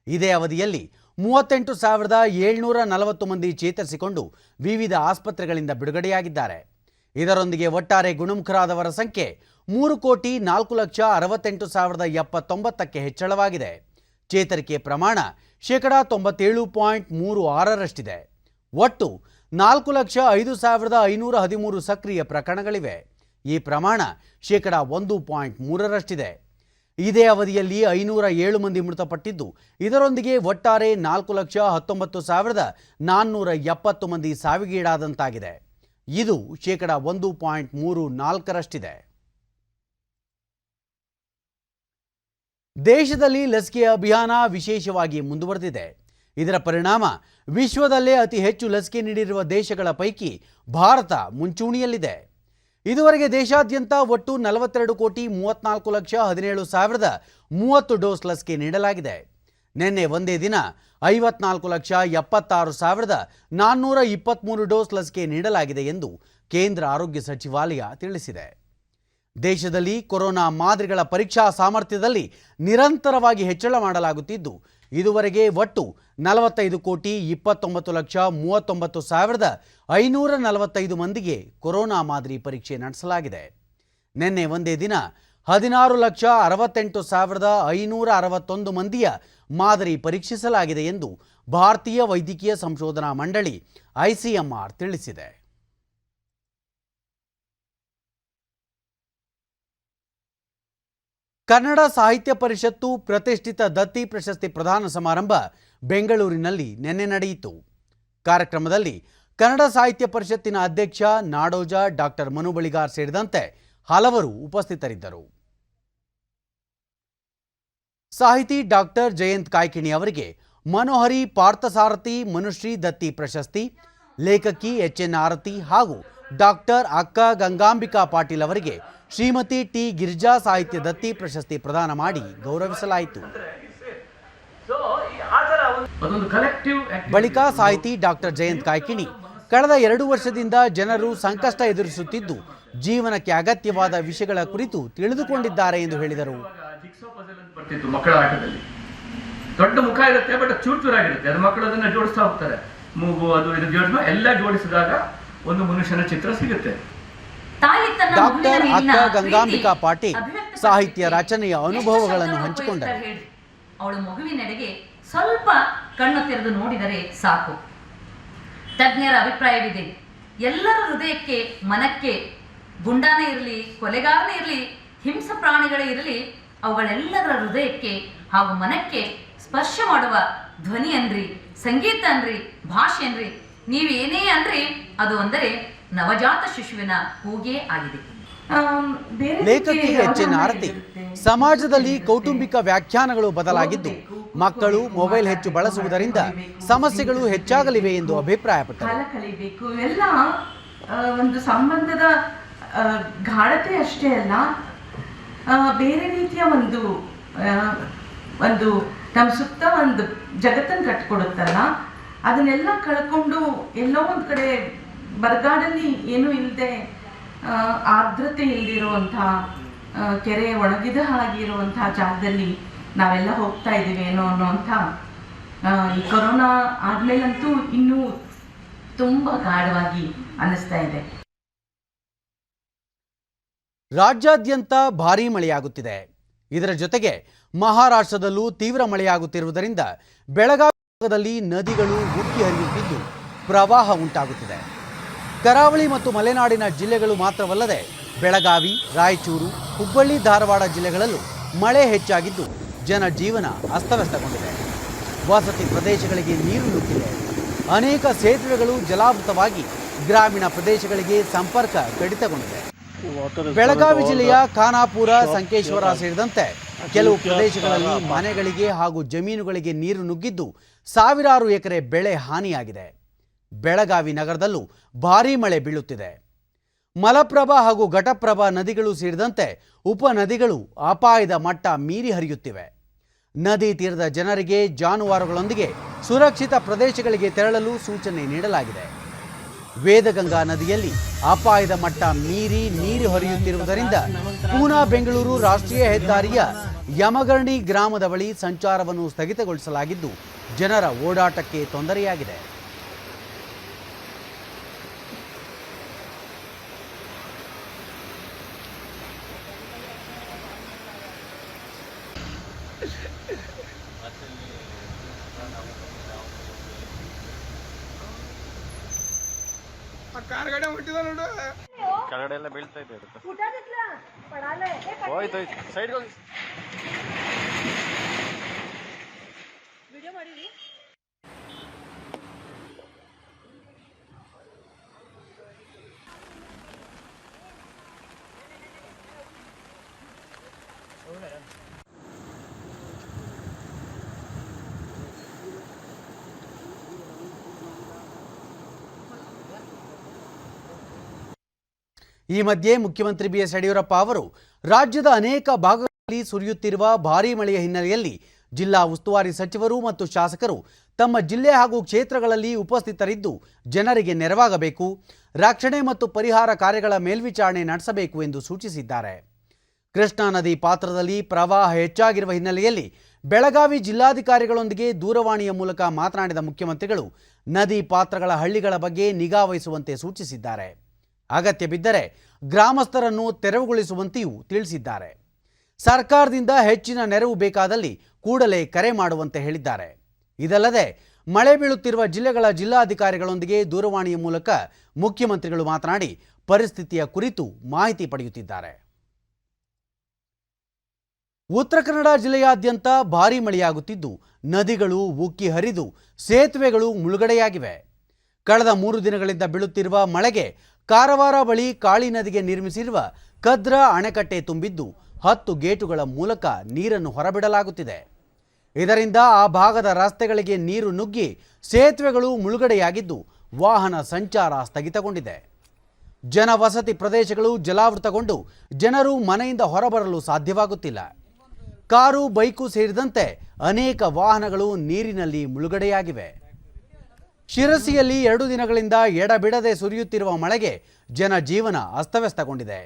ಇದೇ ಅವಧಿಯಲ್ಲಿ 38,740 ಮಂದಿ ಚೇತರಿಸಿಕೊಂಡು ವಿವಿಧ ಆಸ್ಪತ್ರೆಗಳಿಂದ ಬಿಡುಗಡೆಯಾಗಿದ್ದಾರೆ. ಇದರೊಂದಿಗೆ ಒಟ್ಟಾರೆ ಗುಣಮುಖರಾದವರ ಸಂಖ್ಯೆ 3,04,68,079ಕ್ಕೆ ಹೆಚ್ಚಳವಾಗಿದೆ. ಚೇತರಿಕೆ ಪ್ರಮಾಣ 97.36%. ಒಟ್ಟು 4,05,513 ಸಕ್ರಿಯ ಪ್ರಕರಣಗಳಿವೆ. ಈ ಪ್ರಮಾಣ 1.3%. ಇದೇ ಅವಧಿಯಲ್ಲಿ 507 ಮಂದಿ ಮೃತಪಟ್ಟಿದ್ದು ಇದರೊಂದಿಗೆ ಒಟ್ಟಾರೆ 4,19,470 ಮಂದಿ ಸಾವಿಗೀಡಾದಂತಾಗಿದೆ. ಇದು 1.34%. ದೇಶದಲ್ಲಿ ಲಸಿಕೆ ಅಭಿಯಾನ ವಿಶೇಷವಾಗಿ ಮುಂದುವರೆದಿದೆ. ಇದರ ಪರಿಣಾಮ ವಿಶ್ವದಲ್ಲೇ ಅತಿ ಹೆಚ್ಚು ಲಸಿಕೆ ನೀಡಿರುವ ದೇಶಗಳ ಪೈಕಿ ಭಾರತ ಮುಂಚೂಣಿಯಲ್ಲಿದೆ. ಇದುವರೆಗೆ ದೇಶಾದ್ಯಂತ ಒಟ್ಟು 42,34,17,030 ಡೋಸ್ ಲಸಿಕೆ ನೀಡಲಾಗಿದೆ. ನಿನ್ನೆ ಒಂದೇ ದಿನ 54,76,423 ಡೋಸ್ ಲಸಿಕೆ ನೀಡಲಾಗಿದೆ ಎಂದು ಕೇಂದ್ರ ಆರೋಗ್ಯ ಸಚಿವಾಲಯ ತಿಳಿಸಿದೆ. ದೇಶದಲ್ಲಿ ಕೊರೋನಾ ಮಾದರಿಗಳ ಪರೀಕ್ಷಾ ಸಾಮರ್ಥ್ಯದಲ್ಲಿ ನಿರಂತರವಾಗಿ ಹೆಚ್ಚಳ ಮಾಡಲಾಗುತ್ತಿದ್ದು ಇದುವರೆಗೆ ಒಟ್ಟು 45,29,39,545 ಮಂದಿಗೆ ಕೊರೋನಾ ಮಾದರಿ ಪರೀಕ್ಷೆ ನಡೆಸಲಾಗಿದೆ. ನಿನ್ನೆ ಒಂದೇ ದಿನ 16,68,561 ಮಂದಿಯ ಮಾದರಿ ಪರೀಕ್ಷಿಸಲಾಗಿದೆ ಎಂದು ಭಾರತೀಯ ವೈದ್ಯಕೀಯ ಸಂಶೋಧನಾ ಮಂಡಳಿ ICMR ತಿಳಿಸಿದೆ. ಕನ್ನಡ ಸಾಹಿತ್ಯ ಪರಿಷತ್ತು ಪ್ರತಿಷ್ಠಿತ ದತ್ತಿ ಪ್ರಶಸ್ತಿ ಪ್ರದಾನ ಸಮಾರಂಭ ಬೆಂಗಳೂರಿನಲ್ಲಿ ನಿನ್ನೆ ನಡೆಯಿತು. ಕಾರ್ಯಕ್ರಮದಲ್ಲಿ ಕನ್ನಡ ಸಾಹಿತ್ಯ ಪರಿಷತ್ತಿನ ಅಧ್ಯಕ್ಷ ನಾಡೋಜ ಡಾಕ್ಟರ್ ಮನು ಬಳಿಗಾರ್ ಸೇರಿದಂತೆ ಹಲವರು ಉಪಸ್ಥಿತರಿದ್ದರು. ಸಾಹಿತಿ ಡಾಕ್ಟರ್ ಜಯಂತ್ ಕಾಯ್ಕಿಣಿ ಅವರಿಗೆ ಮನೋಹರಿ ಪಾರ್ಥಸಾರಥಿ ಮನುಶ್ರೀ ದತ್ತಿ ಪ್ರಶಸ್ತಿ, ಲೇಖಕಿ HN ಆರತಿ ಹಾಗೂ ಡಾಕ್ಟರ್ ಅಕ್ಕ ಗಂಗಾಂಬಿಕಾ ಪಾಟೀಲ್ ಅವರಿಗೆ ಶ್ರೀಮತಿ ಟಿ ಗಿರಿಜಾ ಸಾಹಿತ್ಯ ದತ್ತಿ ಪ್ರಶಸ್ತಿ ಪ್ರದಾನ ಮಾಡಿ ಗೌರವಿಸಲಾಯಿತು. ಬಳಿಕ ಸಾಹಿತಿ ಡಾಕ್ಟರ್ ಜಯಂತ್ ಕಾಯ್ಕಿಣಿ ಕಳೆದ 2 ವರ್ಷದಿಂದ ಜನರು ಸಂಕಷ್ಟ ಎದುರಿಸುತ್ತಿದ್ದು ಜೀವನಕ್ಕೆ ಅಗತ್ಯವಾದ ವಿಷಯಗಳ ಕುರಿತು ತಿಳಿದುಕೊಂಡಿದ್ದಾರೆ ಎಂದು ಹೇಳಿದರು. ಮಕ್ಕಳ ಆಟದಲ್ಲಿ ದೊಡ್ಡ ಮುಖ ಇರುತ್ತೆ, ಬಟ್ ಚೂರಾಗಿರುತ್ತೆ. ಅದು ಮಕ್ಕಳು ಅದನ್ನ ಜೋಡಿಸ್ತಾ ಹೋಗ್ತಾರೆ. ಮೂಗು ಅದು ಇದು ಜೋಡಿಸುವ ಎಲ್ಲ ಜೋಡಿಸಿದಾಗ ಒಂದು ಮನುಷ್ಯನ ಚಿತ್ರ ಸಿಗುತ್ತೆ. ಡಾಕ್ಟರ್ ಅಕ್ಕ ಗಂಗಾಂಬಿಕಾ ಪಾಟೀಲ್ ಸಾಹಿತ್ಯ ರಚನೆಯ ಅನುಭವಗಳನ್ನು ಹಂಚಿಕೊಂಡರು. ಅವಳ ಮಗುವಿನೆಡೆಗೆ ಸ್ವಲ್ಪ ಕಣ್ಣು ತೆರೆದು ನೋಡಿದರೆ ಸಾಕು. ತಜ್ಞರ ಅಭಿಪ್ರಾಯವಿದೆ, ಎಲ್ಲರ ಹೃದಯಕ್ಕೆ ಮನಕ್ಕೆ ಗುಂಡಾನೇ ಇರಲಿ, ಕೊಲೆಗಾರನೇ ಇರಲಿ, ಹಿಂಸ ಪ್ರಾಣಿಗಳೇ ಇರಲಿ, ಅವುಗಳೆಲ್ಲರ ಹೃದಯಕ್ಕೆ ಹಾಗೂ ಮನಕ್ಕೆ ಸ್ಪರ್ಶ ಮಾಡುವ ಧ್ವನಿ ಅನ್ರಿ, ಸಂಗೀತ ಅನ್ರಿ, ಭಾಷೆ ಅನ್ರಿ, ನೀವೇನೇ ಅನ್ರಿ ಅದು ಅಂದರೆ ನವಜಾತ ಶಿಶುವಿನ ಕೂಗೇ ಆಗಿದೆ. ಲೇಖಕಿ HN ಆರತಿ ಸಮಾಜದಲ್ಲಿ ಕೌಟುಂಬಿಕ ವ್ಯಾಖ್ಯಾನಗಳು ಬದಲಾಗಿದ್ದು ಮಕ್ಕಳು ಮೊಬೈಲ್ ಹೆಚ್ಚು ಬಳಸುವುದರಿಂದ ಸಮಸ್ಯೆಗಳು ಹೆಚ್ಚಾಗಲಿವೆ ಎಂದು ಅಭಿಪ್ರಾಯಪಟ್ಟರು. ಕಲಿಬೇಕು, ಎಲ್ಲ ಒಂದು ಸಂಬಂಧದ ಗಾಢತೆ ಅಷ್ಟೇ ಅಲ್ಲ, ಬೇರೆ ರೀತಿಯ ಒಂದು ನಮ್ಮ ಸುತ್ತ ಒಂದು ಜಗತ್ತನ್ನು ಕಟ್ಕೊಡುತ್ತಲ್ಲ, ಅದನ್ನೆಲ್ಲ ಕಳ್ಕೊಂಡು ಎಲ್ಲೋ ಒಂದು ಕಡೆ ಬರಗಾಡಲ್ಲಿ ಏನೂ ಇಲ್ಲದೆ ಆರ್ದ್ರತೆ ಇಲ್ದಿರುವಂಥ ಕೆರೆ ಒಣಗಿದ ಹಾಗಿರುವಂಥ ಜಾಗದಲ್ಲಿ ನಾವೆಲ್ಲ ಹೋಗ್ತಾ ಇದ್ದೀವಿ ಏನೋ ಅನ್ನೋಂಥ ಈ ಕೊರೋನಾ ಆದಮೇಲಂತೂ ಇನ್ನೂ ತುಂಬ ಗಾಢವಾಗಿ ಅನ್ನಿಸ್ತಾ ಇದೆ. ರಾಜ್ಯಾದ್ಯಂತ ಭಾರೀ ಮಳೆಯಾಗುತ್ತಿದೆ. ಇದರ ಜೊತೆಗೆ ಮಹಾರಾಷ್ಟ್ರದಲ್ಲೂ ತೀವ್ರ ಮಳೆಯಾಗುತ್ತಿರುವುದರಿಂದ ಬೆಳಗಾವಿ ಭಾಗದಲ್ಲಿ ನದಿಗಳು ಉಕ್ಕಿ ಹರಿಯುತ್ತಿದ್ದು ಪ್ರವಾಹ ಉಂಟಾಗುತ್ತಿದೆ. ಕರಾವಳಿ ಮತ್ತು ಮಲೆನಾಡಿನ ಜಿಲ್ಲೆಗಳು ಮಾತ್ರವಲ್ಲದೆ ಬೆಳಗಾವಿ, ರಾಯಚೂರು, ಹುಬ್ಬಳ್ಳಿ, ಧಾರವಾಡ ಜಿಲ್ಲೆಗಳಲ್ಲೂ ಮಳೆ ಹೆಚ್ಚಾಗಿದ್ದು ಜನಜೀವನ ಅಸ್ತವ್ಯಸ್ತಗೊಂಡಿದೆ. ವಸತಿ ಪ್ರದೇಶಗಳಿಗೆ ನೀರು ನುಗ್ಗಿದೆ. ಅನೇಕ ಸೇತುವೆಗಳು ಜಲಾವೃತವಾಗಿ ಗ್ರಾಮೀಣ ಪ್ರದೇಶಗಳಿಗೆ ಸಂಪರ್ಕ ಕಡಿತಗೊಂಡಿದೆ. ಬೆಳಗಾವಿ ಜಿಲ್ಲೆಯ ಖಾನಾಪುರ, ಸಂಕೇಶ್ವರ ಸೇರಿದಂತೆ ಕೆಲವು ಪ್ರದೇಶಗಳಲ್ಲಿ ಮನೆಗಳಿಗೆ ಹಾಗೂ ಜಮೀನುಗಳಿಗೆ ನೀರು ನುಗ್ಗಿದ್ದು ಸಾವಿರಾರು ಎಕರೆ ಬೆಳೆ ಹಾನಿಯಾಗಿದೆ. ಬೆಳಗಾವಿ ನಗರದಲ್ಲೂ ಭಾರೀ ಮಳೆ ಬೀಳುತ್ತಿದೆ. ಮಲಪ್ರಭಾ ಹಾಗೂ ಘಟಪ್ರಭಾ ನದಿಗಳು ಸೇರಿದಂತೆ ಉಪನದಿಗಳು ಅಪಾಯದ ಮಟ್ಟ ಮೀರಿ ಹರಿಯುತ್ತಿವೆ. ನದಿ ತೀರದ ಜನರಿಗೆ ಜಾನುವಾರುಗಳೊಂದಿಗೆ ಸುರಕ್ಷಿತ ಪ್ರದೇಶಗಳಿಗೆ ತೆರಳಲು ಸೂಚನೆ ನೀಡಲಾಗಿದೆ. ವೇದಗಂಗಾ ನದಿಯಲ್ಲಿ ಅಪಾಯದ ಮಟ್ಟ ಮೀರಿ ನೀರು ಹರಿಯುತ್ತಿರುವುದರಿಂದ ಪೂನಾ ಬೆಂಗಳೂರು ರಾಷ್ಟ್ರೀಯ ಹೆದ್ದಾರಿಯ ಯಮಗರ್ಣಿ ಗ್ರಾಮದ ಬಳಿ ಸಂಚಾರವನ್ನು ಸ್ಥಗಿತಗೊಳಿಸಲಾಗಿದ್ದು ಜನರ ಓಡಾಟಕ್ಕೆ ತೊಂದರೆಯಾಗಿದೆ. ಕೆಳಗಡೆ ಎಲ್ಲ ಬೀಳ್ತಾ ಇದೆ. ಹೋಯ್ತು ಸೈಡ್ ಹೋಗಿ. ಈ ಮಧ್ಯೆ ಮುಖ್ಯಮಂತ್ರಿ ಬಿಎಸ್ ಯಡಿಯೂರಪ್ಪ ಅವರು ರಾಜ್ಯದ ಅನೇಕ ಭಾಗಗಳಲ್ಲಿ ಸುರಿಯುತ್ತಿರುವ ಭಾರೀ ಮಳೆಯ ಹಿನ್ನೆಲೆಯಲ್ಲಿ ಜಿಲ್ಲಾ ಉಸ್ತುವಾರಿ ಸಚಿವರು ಮತ್ತು ಶಾಸಕರು ತಮ್ಮ ಜಿಲ್ಲೆ ಹಾಗೂ ಕ್ಷೇತ್ರಗಳಲ್ಲಿ ಉಪಸ್ಥಿತರಿದ್ದು ಜನರಿಗೆ ನೆರವಾಗಬೇಕು, ರಕ್ಷಣೆ ಮತ್ತು ಪರಿಹಾರ ಕಾರ್ಯಗಳ ಮೇಲ್ವಿಚಾರಣೆ ನಡೆಸಬೇಕು ಎಂದು ಸೂಚಿಸಿದ್ದಾರೆ. ಕೃಷ್ಣಾ ನದಿ ಪಾತ್ರದಲ್ಲಿ ಪ್ರವಾಹ ಹೆಚ್ಚಾಗಿರುವ ಹಿನ್ನೆಲೆಯಲ್ಲಿ ಬೆಳಗಾವಿ ಜಿಲ್ಲಾಧಿಕಾರಿಗಳೊಂದಿಗೆ ದೂರವಾಣಿಯ ಮೂಲಕ ಮಾತನಾಡಿದ ಮುಖ್ಯಮಂತ್ರಿಗಳು ನದಿ ಪಾತ್ರಗಳ ಹಳ್ಳಿಗಳ ಬಗ್ಗೆ ನಿಗಾ ವಹಿಸುವಂತೆ ಸೂಚಿಸಿದ್ದಾರೆ. ಅಗತ್ಯ ಬಿದ್ದರೆ ಗ್ರಾಮಸ್ಥರನ್ನು ತೆರವುಗೊಳಿಸುವಂತೆಯೂ ತಿಳಿಸಿದ್ದಾರೆ. ಸರ್ಕಾರದಿಂದ ಹೆಚ್ಚಿನ ನೆರವು ಬೇಕಾದಲ್ಲಿ ಕೂಡಲೇ ಕರೆ ಮಾಡುವಂತೆ ಹೇಳಿದ್ದಾರೆ. ಇದಲ್ಲದೆ ಮಳೆ ಬೀಳುತ್ತಿರುವ ಜಿಲ್ಲೆಗಳ ಜಿಲ್ಲಾಧಿಕಾರಿಗಳೊಂದಿಗೆ ದೂರವಾಣಿಯ ಮೂಲಕ ಮುಖ್ಯಮಂತ್ರಿಗಳು ಮಾತನಾಡಿ ಪರಿಸ್ಥಿತಿಯ ಕುರಿತು ಮಾಹಿತಿ ಪಡೆಯುತ್ತಿದ್ದಾರೆ. ಉತ್ತರ ಕನ್ನಡ ಜಿಲ್ಲೆಯಾದ್ಯಂತ ಭಾರೀ ಮಳೆಯಾಗುತ್ತಿದ್ದು ನದಿಗಳು ಉಕ್ಕಿ ಹರಿದು ಸೇತುವೆಗಳು ಮುಳುಗಡೆಯಾಗಿವೆ. ಕಳೆದ 3 ದಿನಗಳಿಂದ ಬೀಳುತ್ತಿರುವ ಮಳೆಗೆ ಕಾರವಾರ ಬಳಿ ಕಾಳಿ ನದಿಗೆ ನಿರ್ಮಿಸಿರುವ ಕದ್ರಾ ಅಣೆಕಟ್ಟೆ ತುಂಬಿದ್ದು 10 ಗೇಟುಗಳ ಮೂಲಕ ನೀರನ್ನು ಹೊರಬಿಡಲಾಗುತ್ತಿದೆ. ಇದರಿಂದ ಆ ಭಾಗದ ರಸ್ತೆಗಳಿಗೆ ನೀರು ನುಗ್ಗಿ ಸೇತುವೆಗಳು ಮುಳುಗಡೆಯಾಗಿದ್ದು ವಾಹನ ಸಂಚಾರ ಸ್ಥಗಿತಗೊಂಡಿದೆ. ಜನವಸತಿ ಪ್ರದೇಶಗಳು ಜಲಾವೃತಗೊಂಡು ಜನರು ಮನೆಯಿಂದ ಹೊರಬರಲು ಸಾಧ್ಯವಾಗುತ್ತಿಲ್ಲ. ಕಾರು, ಬೈಕು ಸೇರಿದಂತೆ ಅನೇಕ ವಾಹನಗಳು ನೀರಿನಲ್ಲಿ ಮುಳುಗಡೆಯಾಗಿವೆ. ಶಿರಸಿಯಲ್ಲಿ 2 ದಿನಗಳಿಂದ ಎಡಬಿಡದೆ ಸುರಿಯುತ್ತಿರುವ ಮಳೆಗೆ ಜನಜೀವನ ಅಸ್ತವ್ಯಸ್ತಗೊಂಡಿದೆ.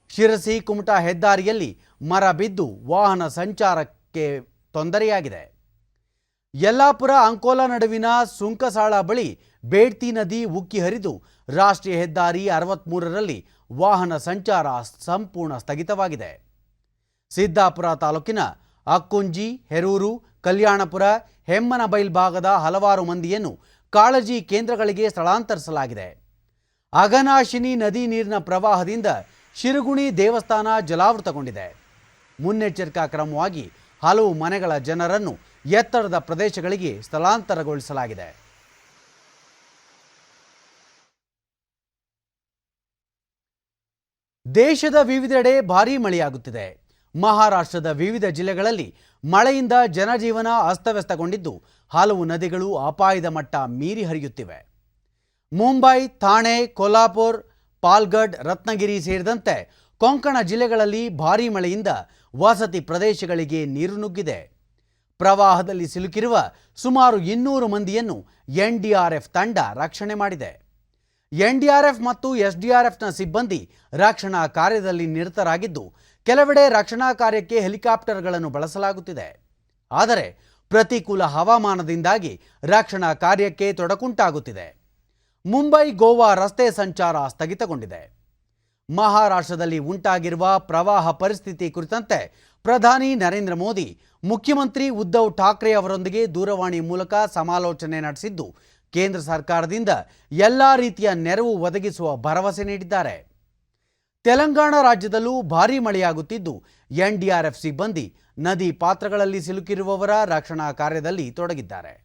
ಶಿರಸಿ ಕುಮಟಾ ಹೆದ್ದಾರಿಯಲ್ಲಿ ಮರ ಬಿದ್ದು ವಾಹನ ಸಂಚಾರಕ್ಕೆ ತೊಂದರೆಯಾಗಿದೆ. ಯಲ್ಲಾಪುರ ಅಂಕೋಲಾ ನಡುವಿನ ಸುಂಕಸಾಳ ಬಳಿ ಬೇಡ್ತಿ ನದಿ ಉಕ್ಕಿ ಹರಿದು ರಾಷ್ಟ್ರೀಯ ಹೆದ್ದಾರಿ 63ರಲ್ಲಿ ವಾಹನ ಸಂಚಾರ ಸಂಪೂರ್ಣ ಸ್ಥಗಿತವಾಗಿದೆ. ಸಿದ್ದಾಪುರ ತಾಲೂಕಿನ ಅಕ್ಕುಂಜಿ, ಹೆರೂರು, ಕಲ್ಯಾಣಪುರ, ಹೆಮ್ಮನಬೈಲ್ ಭಾಗದ ಹಲವಾರು ಮಂದಿಯನ್ನು ಕಾಳಜಿ ಕೇಂದ್ರಗಳಿಗೆ ಸ್ಥಳಾಂತರಿಸಲಾಗಿದೆ. ಅಘನಾಶಿನಿ ನದಿ ನೀರಿನ ಪ್ರವಾಹದಿಂದ ಶಿರುಗುಣಿ ದೇವಸ್ಥಾನ ಜಲಾವೃತಗೊಂಡಿದೆ. ಮುನ್ನೆಚ್ಚರಿಕಾ ಕ್ರಮವಾಗಿ ಹಲವು ಮನೆಗಳ ಜನರನ್ನು ಎತ್ತರದ ಪ್ರದೇಶಗಳಿಗೆ ಸ್ಥಳಾಂತರಗೊಳಿಸಲಾಗಿದೆ. ದೇಶದ ವಿವಿಧೆಡೆ ಭಾರೀ ಮಳೆಯಾಗುತ್ತಿದೆ. ಮಹಾರಾಷ್ಟ್ರದ ವಿವಿಧ ಜಿಲ್ಲೆಗಳಲ್ಲಿ ಮಳೆಯಿಂದ ಜನಜೀವನ ಅಸ್ತವ್ಯಸ್ತಗೊಂಡಿದ್ದು ಹಲವು ನದಿಗಳು ಅಪಾಯದ ಮಟ್ಟ ಮೀರಿ ಹರಿಯುತ್ತಿವೆ. ಮುಂಬೈ, ಥಾಣೆ, ಕೊಲ್ಹಾಪುರ್, ಪಾಲ್ಗಢ್, ರತ್ನಗಿರಿ ಸೇರಿದಂತೆ ಕೊಂಕಣ ಜಿಲ್ಲೆಗಳಲ್ಲಿ ಭಾರೀ ಮಳೆಯಿಂದ ವಸತಿ ಪ್ರದೇಶಗಳಿಗೆ ನೀರು ನುಗ್ಗಿದೆ. ಪ್ರವಾಹದಲ್ಲಿ ಸಿಲುಕಿರುವ ಸುಮಾರು 200 ಮಂದಿಯನ್ನು ಎನ್ಡಿಆರ್ಎಫ್ ತಂಡ ರಕ್ಷಣೆ ಮಾಡಿದೆ. ಎನ್ಡಿಆರ್ಎಫ್ ಮತ್ತು ಎಸ್ಡಿಆರ್ಎಫ್ನ ಸಿಬ್ಬಂದಿ ರಕ್ಷಣಾ ಕಾರ್ಯದಲ್ಲಿ ನಿರತರಾಗಿದ್ದು, ಕೆಲವೆಡೆ ರಕ್ಷಣಾ ಕಾರ್ಯಕ್ಕೆ ಹೆಲಿಕಾಪ್ಟರ್ಗಳನ್ನು ಬಳಸಲಾಗುತ್ತಿದೆ. ಆದರೆ ಪ್ರತಿಕೂಲ ಹವಾಮಾನದಿಂದಾಗಿ ರಕ್ಷಣಾ ಕಾರ್ಯಕ್ಕೆ ತೊಡಕುಂಟಾಗುತ್ತಿದೆ. ಮುಂಬೈ ಗೋವಾ ರಸ್ತೆ ಸಂಚಾರ ಸ್ಥಗಿತಗೊಂಡಿದೆ. ಮಹಾರಾಷ್ಟ್ರದಲ್ಲಿ ಉಂಟಾಗಿರುವ ಪ್ರವಾಹ ಪರಿಸ್ಥಿತಿ ಕುರಿತಂತೆ ಪ್ರಧಾನಿ ನರೇಂದ್ರ ಮೋದಿ ಮುಖ್ಯಮಂತ್ರಿ ಉದ್ಧವ್ ಠಾಕ್ರೆ ಅವರೊಂದಿಗೆ ದೂರವಾಣಿ ಮೂಲಕ ಸಮಾಲೋಚನೆ ನಡೆಸಿದ್ದು, ಕೇಂದ್ರ ಸರ್ಕಾರದಿಂದ ಎಲ್ಲ ರೀತಿಯ ನೆರವು ಒದಗಿಸುವ ಭರವಸೆ ನೀಡಿದ್ದಾರೆ. ತೆಲಂಗಾಣ ರಾಜ್ಯದಲ್ಲೂ ಭಾರೀ ಮಳೆಯಾಗುತ್ತಿದ್ದು, ಎನ್ಡಿಆರ್ಎಫ್ ಸಿಬ್ಬಂದಿ ನದಿ ಪಾತ್ರಗಳಲ್ಲಿ ಸಿಲುಕಿರುವವರ ರಕ್ಷಣಾ ಕಾರ್ಯದಲ್ಲಿ ತೊಡಗಿದ್ದಾರೆ.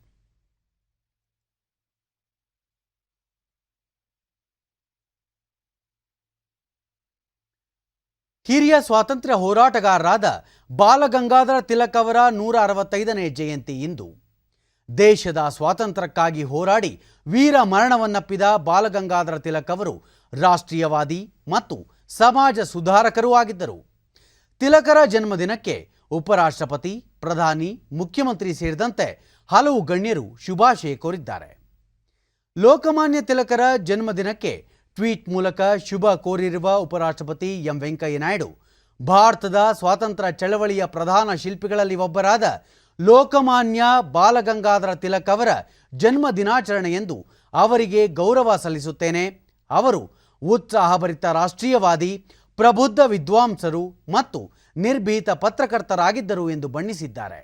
ಹಿರಿಯ ಸ್ವಾತಂತ್ರ್ಯ ಹೋರಾಟಗಾರರಾದ ಬಾಲಗಂಗಾಧರ ತಿಲಕ್ ಅವರ 165ನೇ ಜಯಂತಿ ಇಂದು. ದೇಶದ ಸ್ವಾತಂತ್ರ್ಯಕ್ಕಾಗಿ ಹೋರಾಡಿ ವೀರ ಮರಣವನ್ನಪ್ಪಿದ ಬಾಲಗಂಗಾಧರ ತಿಲಕ್ ಅವರು ರಾಷ್ಟ್ರೀಯವಾದಿ ಮತ್ತು ಸಮಾಜ ಸುಧಾರಕರೂ ಆಗಿದ್ದರು. ತಿಲಕರ ಜನ್ಮದಿನಕ್ಕೆ ಉಪರಾಷ್ಟ್ರಪತಿ, ಪ್ರಧಾನಿ, ಮುಖ್ಯಮಂತ್ರಿ ಸೇರಿದಂತೆ ಹಲವು ಗಣ್ಯರು ಶುಭಾಶಯ ಕೋರಿದ್ದಾರೆ. ಲೋಕಮಾನ್ಯ ತಿಲಕರ ಜನ್ಮದಿನಕ್ಕೆ ಟ್ವೀಟ್ ಮೂಲಕ ಶುಭ ಕೋರಿರುವ ಉಪರಾಷ್ಟ್ರಪತಿ ಎಂ ವೆಂಕಯ್ಯ ನಾಯ್ಡು, ಭಾರತದ ಸ್ವಾತಂತ್ರ್ಯ ಚಳವಳಿಯ ಪ್ರಧಾನ ಶಿಲ್ಪಿಗಳಲ್ಲಿ ಒಬ್ಬರಾದ ಲೋಕಮಾನ್ಯ ಬಾಲಗಂಗಾಧರ ತಿಲಕ್ ಅವರ ಜನ್ಮ ದಿನಾಚರಣೆಯೆಂದು ಅವರಿಗೆ ಗೌರವ ಸಲ್ಲಿಸುತ್ತೇನೆ. ಅವರು ಉತ್ಸಾಹಭರಿತ ರಾಷ್ಟ್ರೀಯವಾದಿ, ಪ್ರಬುದ್ಧ ವಿದ್ವಾಂಸರು ಮತ್ತು ನಿರ್ಭೀತ ಪತ್ರಕರ್ತರಾಗಿದ್ದರು ಎಂದು ಬಣ್ಣಿಸಿದ್ದಾರೆ.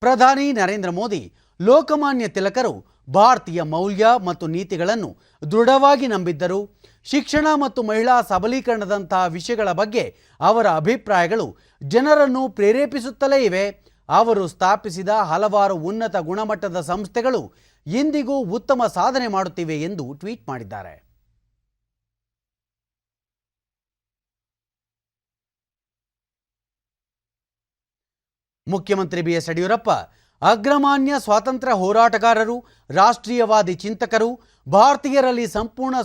ಪ್ರಧಾನಿ ನರೇಂದ್ರ ಮೋದಿ, ಲೋಕಮಾನ್ಯ ತಿಲಕರು ಭಾರತೀಯ ಮೌಲ್ಯ ಮತ್ತು ನೀತಿಗಳನ್ನು ದೃಢವಾಗಿ ನಂಬಿದ್ದರು. ಶಿಕ್ಷಣ ಮತ್ತು ಮಹಿಳಾ ಸಬಲೀಕರಣದಂತಹ ವಿಷಯಗಳ ಬಗ್ಗೆ ಅವರ ಅಭಿಪ್ರಾಯಗಳು ಜನರನ್ನು ಪ್ರೇರೇಪಿಸುತ್ತಲೇ ಇವೆ. ಅವರು ಸ್ಥಾಪಿಸಿದ ಹಲವಾರು ಉನ್ನತ ಗುಣಮಟ್ಟದ ಸಂಸ್ಥೆಗಳು ಇಂದಿಗೂ ಉತ್ತಮ ಸಾಧನೆ ಮಾಡುತ್ತಿವೆ ಎಂದು ಟ್ವೀಟ್ ಮಾಡಿದ್ದಾರೆ. ಮುಖ್ಯಮಂತ್ರಿ ಬಿಎಸ್ ಯಡಿಯೂರಪ್ಪ, ಅಗ್ರಮಾನ್ಯ ಸ್ವಾತಂತ್ರ್ಯ ಹೋರಾಟಗಾರರು, ರಾಷ್ಟ್ರೀಯವಾದಿ ಚಿಂತಕರು, ಭಾರತೀಯರಲ್ಲಿ ಸಂಪೂರ್ಣ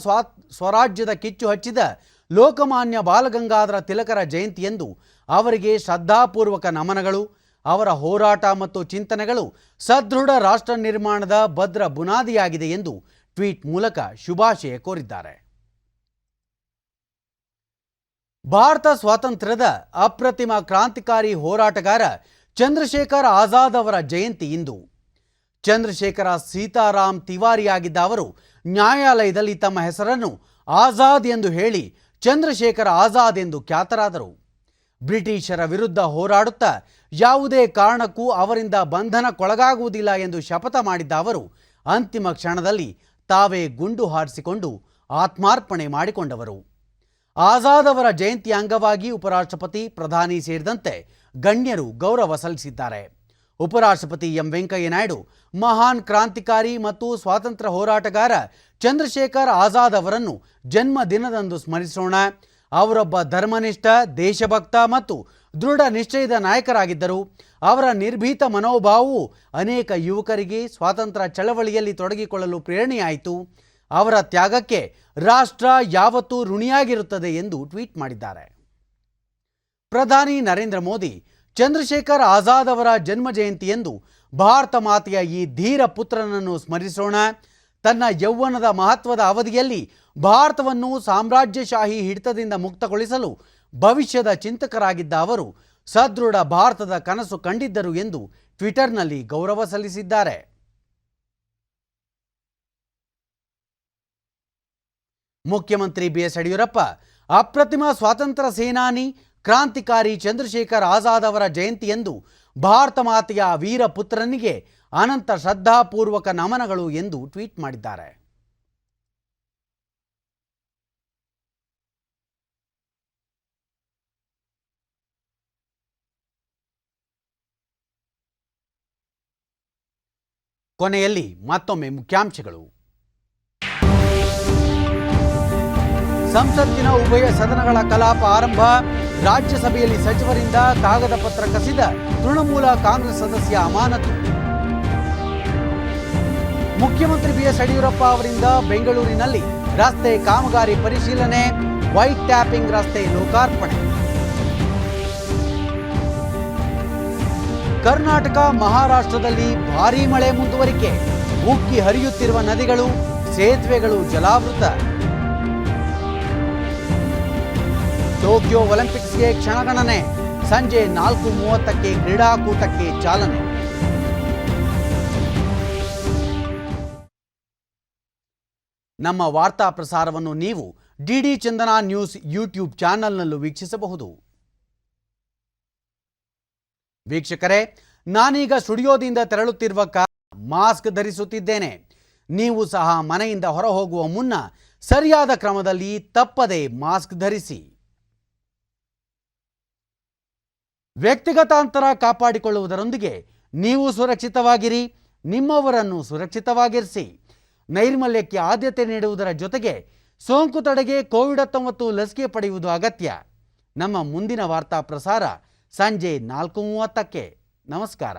ಸ್ವರಾಜ್ಯದ ಕಿಚ್ಚು ಹಚ್ಚಿದ ಲೋಕಮಾನ್ಯ ಬಾಲಗಂಗಾಧರ ತಿಲಕರ ಜಯಂತಿಯಂದು ಅವರಿಗೆ ಶ್ರದ್ಧಾಪೂರ್ವಕ ನಮನಗಳು. ಅವರ ಹೋರಾಟ ಮತ್ತು ಚಿಂತನೆಗಳು ಸದೃಢ ರಾಷ್ಟ್ರ ನಿರ್ಮಾಣದ ಭದ್ರ ಬುನಾದಿಯಾಗಿದೆ ಎಂದು ಟ್ವೀಟ್ ಮೂಲಕ ಶುಭಾಶಯ ಕೋರಿದ್ದಾರೆ. ಭಾರತ ಸ್ವಾತಂತ್ರ್ಯದ ಅಪ್ರತಿಮ ಕ್ರಾಂತಿಕಾರಿ ಹೋರಾಟಗಾರ ಚಂದ್ರಶೇಖರ್ ಆಜಾದ್ ಅವರ ಜಯಂತಿ ಇಂದು. ಚಂದ್ರಶೇಖರ ಸೀತಾರಾಮ್ ತಿವಾರಿಯಾಗಿದ್ದ ಅವರು ನ್ಯಾಯಾಲಯದಲ್ಲಿ ತಮ್ಮ ಹೆಸರನ್ನು ಆಜಾದ್ ಎಂದು ಹೇಳಿ ಚಂದ್ರಶೇಖರ ಆಜಾದ್ ಎಂದು ಖ್ಯಾತರಾದರು. ಬ್ರಿಟಿಷರ ವಿರುದ್ಧ ಹೋರಾಡುತ್ತಾ ಯಾವುದೇ ಕಾರಣಕ್ಕೂ ಅವರಿಂದ ಬಂಧನಕ್ಕೊಳಗಾಗುವುದಿಲ್ಲ ಎಂದು ಶಪಥ ಮಾಡಿದ್ದ ಅವರು ಅಂತಿಮ ಕ್ಷಣದಲ್ಲಿ ತಾವೇ ಗುಂಡು ಹಾರಿಸಿಕೊಂಡು ಆತ್ಮಾರ್ಪಣೆ ಮಾಡಿಕೊಂಡವರು. ಆಜಾದ್ ಅವರ ಜಯಂತಿ ಅಂಗವಾಗಿ ಉಪರಾಷ್ಟ್ರಪತಿ, ಪ್ರಧಾನಿ ಸೇರಿದಂತೆ ಗಣ್ಯರು ಗೌರವ ಸಲ್ಲಿಸಿದ್ದಾರೆ. ಉಪರಾಷ್ಟ್ರಪತಿ ಎಂ ವೆಂಕಯ್ಯ ನಾಯ್ಡು, ಮಹಾನ್ ಕ್ರಾಂತಿಕಾರಿ ಮತ್ತು ಸ್ವಾತಂತ್ರ್ಯ ಹೋರಾಟಗಾರ ಚಂದ್ರಶೇಖರ್ ಆಜಾದ್ ಅವರನ್ನು ಜನ್ಮ ದಿನದಂದು ಸ್ಮರಿಸೋಣ. ಅವರೊಬ್ಬ ಧರ್ಮನಿಷ್ಠ, ದೇಶಭಕ್ತ ಮತ್ತು ದೃಢ ನಿಶ್ಚಯದ ನಾಯಕರಾಗಿದ್ದರು. ಅವರ ನಿರ್ಭೀತ ಮನೋಭಾವವು ಅನೇಕ ಯುವಕರಿಗೆ ಸ್ವಾತಂತ್ರ್ಯ ಚಳವಳಿಯಲ್ಲಿ ತೊಡಗಿಕೊಳ್ಳಲು ಪ್ರೇರಣೆಯಾಯಿತು. ಅವರ ತ್ಯಾಗಕ್ಕೆ ರಾಷ್ಟ್ರ ಯಾವತ್ತೂ ಋಣಿಯಾಗಿರುತ್ತದೆ ಎಂದು ಟ್ವೀಟ್ ಮಾಡಿದ್ದಾರೆ. ಪ್ರಧಾನಿ ನರೇಂದ್ರ ಮೋದಿ, ಚಂದ್ರಶೇಖರ್ ಆಜಾದ್ ಅವರ ಜನ್ಮ ಜಯಂತಿಯಂದು ಭಾರತ ಮಾತೆಯ ಈ ಧೀರ ಪುತ್ರನನ್ನು ಸ್ಮರಿಸೋಣ. ತನ್ನ ಯೌವನದ ಮಹತ್ವದ ಅವಧಿಯಲ್ಲಿ ಭಾರತವನ್ನು ಸಾಮ್ರಾಜ್ಯಶಾಹಿ ಹಿಡಿತದಿಂದ ಮುಕ್ತಗೊಳಿಸಲು ಭವಿಷ್ಯದ ಚಿಂತಕರಾಗಿದ್ದ ಅವರು ಸದೃಢ ಭಾರತದ ಕನಸು ಕಂಡಿದ್ದರು ಎಂದು ಟ್ವಿಟರ್ನಲ್ಲಿ ಗೌರವ ಸಲ್ಲಿಸಿದ್ದಾರೆ. ಮುಖ್ಯಮಂತ್ರಿ ಬಿಎಸ್ ಯಡಿಯೂರಪ್ಪ, ಅಪ್ರತಿಮ ಸ್ವಾತಂತ್ರ್ಯ ಸೇನಾನಿ, ಕ್ರಾಂತಿಕಾರಿ ಚಂದ್ರಶೇಖರ್ ಆಜಾದ್ ಅವರ ಜಯಂತಿಯಂದು ಭಾರತ ಮಾತೆಯ ವೀರ ಪುತ್ರನಿಗೆ ಅನಂತ ಶ್ರದ್ಧಾಪೂರ್ವಕ ನಮನಗಳು ಎಂದು ಟ್ವೀಟ್ ಮಾಡಿದ್ದಾರೆ. ಕೊನೆಯಲ್ಲಿ ಮತ್ತೊಮ್ಮೆ ಮುಖ್ಯಾಂಶಗಳು. ಸಂಸತ್ತಿನ ಉಭಯ ಸದನಗಳ ಕಲಾಪ ಆರಂಭ. ರಾಜ್ಯಸಭೆಯಲ್ಲಿ ಸಚಿವರಿಂದ ಕಾಗದ ಪತ್ರ ಕಸಿದ ತೃಣಮೂಲ ಕಾಂಗ್ರೆಸ್ ಸದಸ್ಯ ಅಮಾನತು. ಮುಖ್ಯಮಂತ್ರಿ ಬಿಎಸ್ ಯಡಿಯೂರಪ್ಪ ಅವರಿಂದ ಬೆಂಗಳೂರಿನಲ್ಲಿ ರಸ್ತೆ ಕಾಮಗಾರಿ ಪರಿಶೀಲನೆ, ವೈಟ್ ಟ್ಯಾಪಿಂಗ್ ರಸ್ತೆ ಲೋಕಾರ್ಪಣೆ. ಕರ್ನಾಟಕ ಮಹಾರಾಷ್ಟ್ರದಲ್ಲಿ ಭಾರೀ ಮಳೆ ಮುಂದುವರಿಕೆ, ಉಕ್ಕಿ ಹರಿಯುತ್ತಿರುವ ನದಿಗಳು, ಸೇತುವೆಗಳು ಜಲಾವೃತ. ಟೋಕಿಯೋ ಒಲಿಂಪಿಕ್ಸ್ಗೆ ಕ್ಷಣಗಣನೆ, ಸಂಜೆ 4:30ಕ್ಕೆ ಕ್ರೀಡಾಕೂಟಕ್ಕೆ ಚಾಲನೆ. ನಮ್ಮ ವಾರ್ತಾ ಪ್ರಸಾರವನ್ನು ನೀವು ಡಿಡಿ ಚಂದನ ನ್ಯೂಸ್ ಯೂಟ್ಯೂಬ್ ಚಾನೆಲ್ನಲ್ಲೂ ವೀಕ್ಷಿಸಬಹುದು. ವೀಕ್ಷಕರೇ, ನಾನೀಗ ಸ್ಟುಡಿಯೋದಿಂದ ತೆರಳುತ್ತಿರುವ ಕಾರಣ ಮಾಸ್ಕ್ ಧರಿಸುತ್ತಿದ್ದೇನೆ. ನೀವು ಸಹ ಮನೆಯಿಂದ ಹೊರ ಹೋಗುವ ಮುನ್ನ ಸರಿಯಾದ ಕ್ರಮದಲ್ಲಿ ತಪ್ಪದೆ ಮಾಸ್ಕ್ ಧರಿಸಿ. ವ್ಯಕ್ತಿಗತ ಅಂತರ ಕಾಪಾಡಿಕೊಳ್ಳುವುದರೊಂದಿಗೆ ನೀವು ಸುರಕ್ಷಿತವಾಗಿರಿ, ನಿಮ್ಮವರನ್ನು ಸುರಕ್ಷಿತವಾಗಿರಿಸಿ. ನೈರ್ಮಲ್ಯಕ್ಕೆ ಆದ್ಯತೆ ನೀಡುವುದರ ಜೊತೆಗೆ ಸೋಂಕು ತಡೆಗೆ ಕೋವಿಡ್-19 ಲಸಿಕೆ ಪಡೆಯುವುದು ಅಗತ್ಯ. ನಮ್ಮ ಮುಂದಿನ ವಾರ್ತಾ ಪ್ರಸಾರ ಸಂಜೆ 4:30ಕ್ಕೆ. ನಮಸ್ಕಾರ.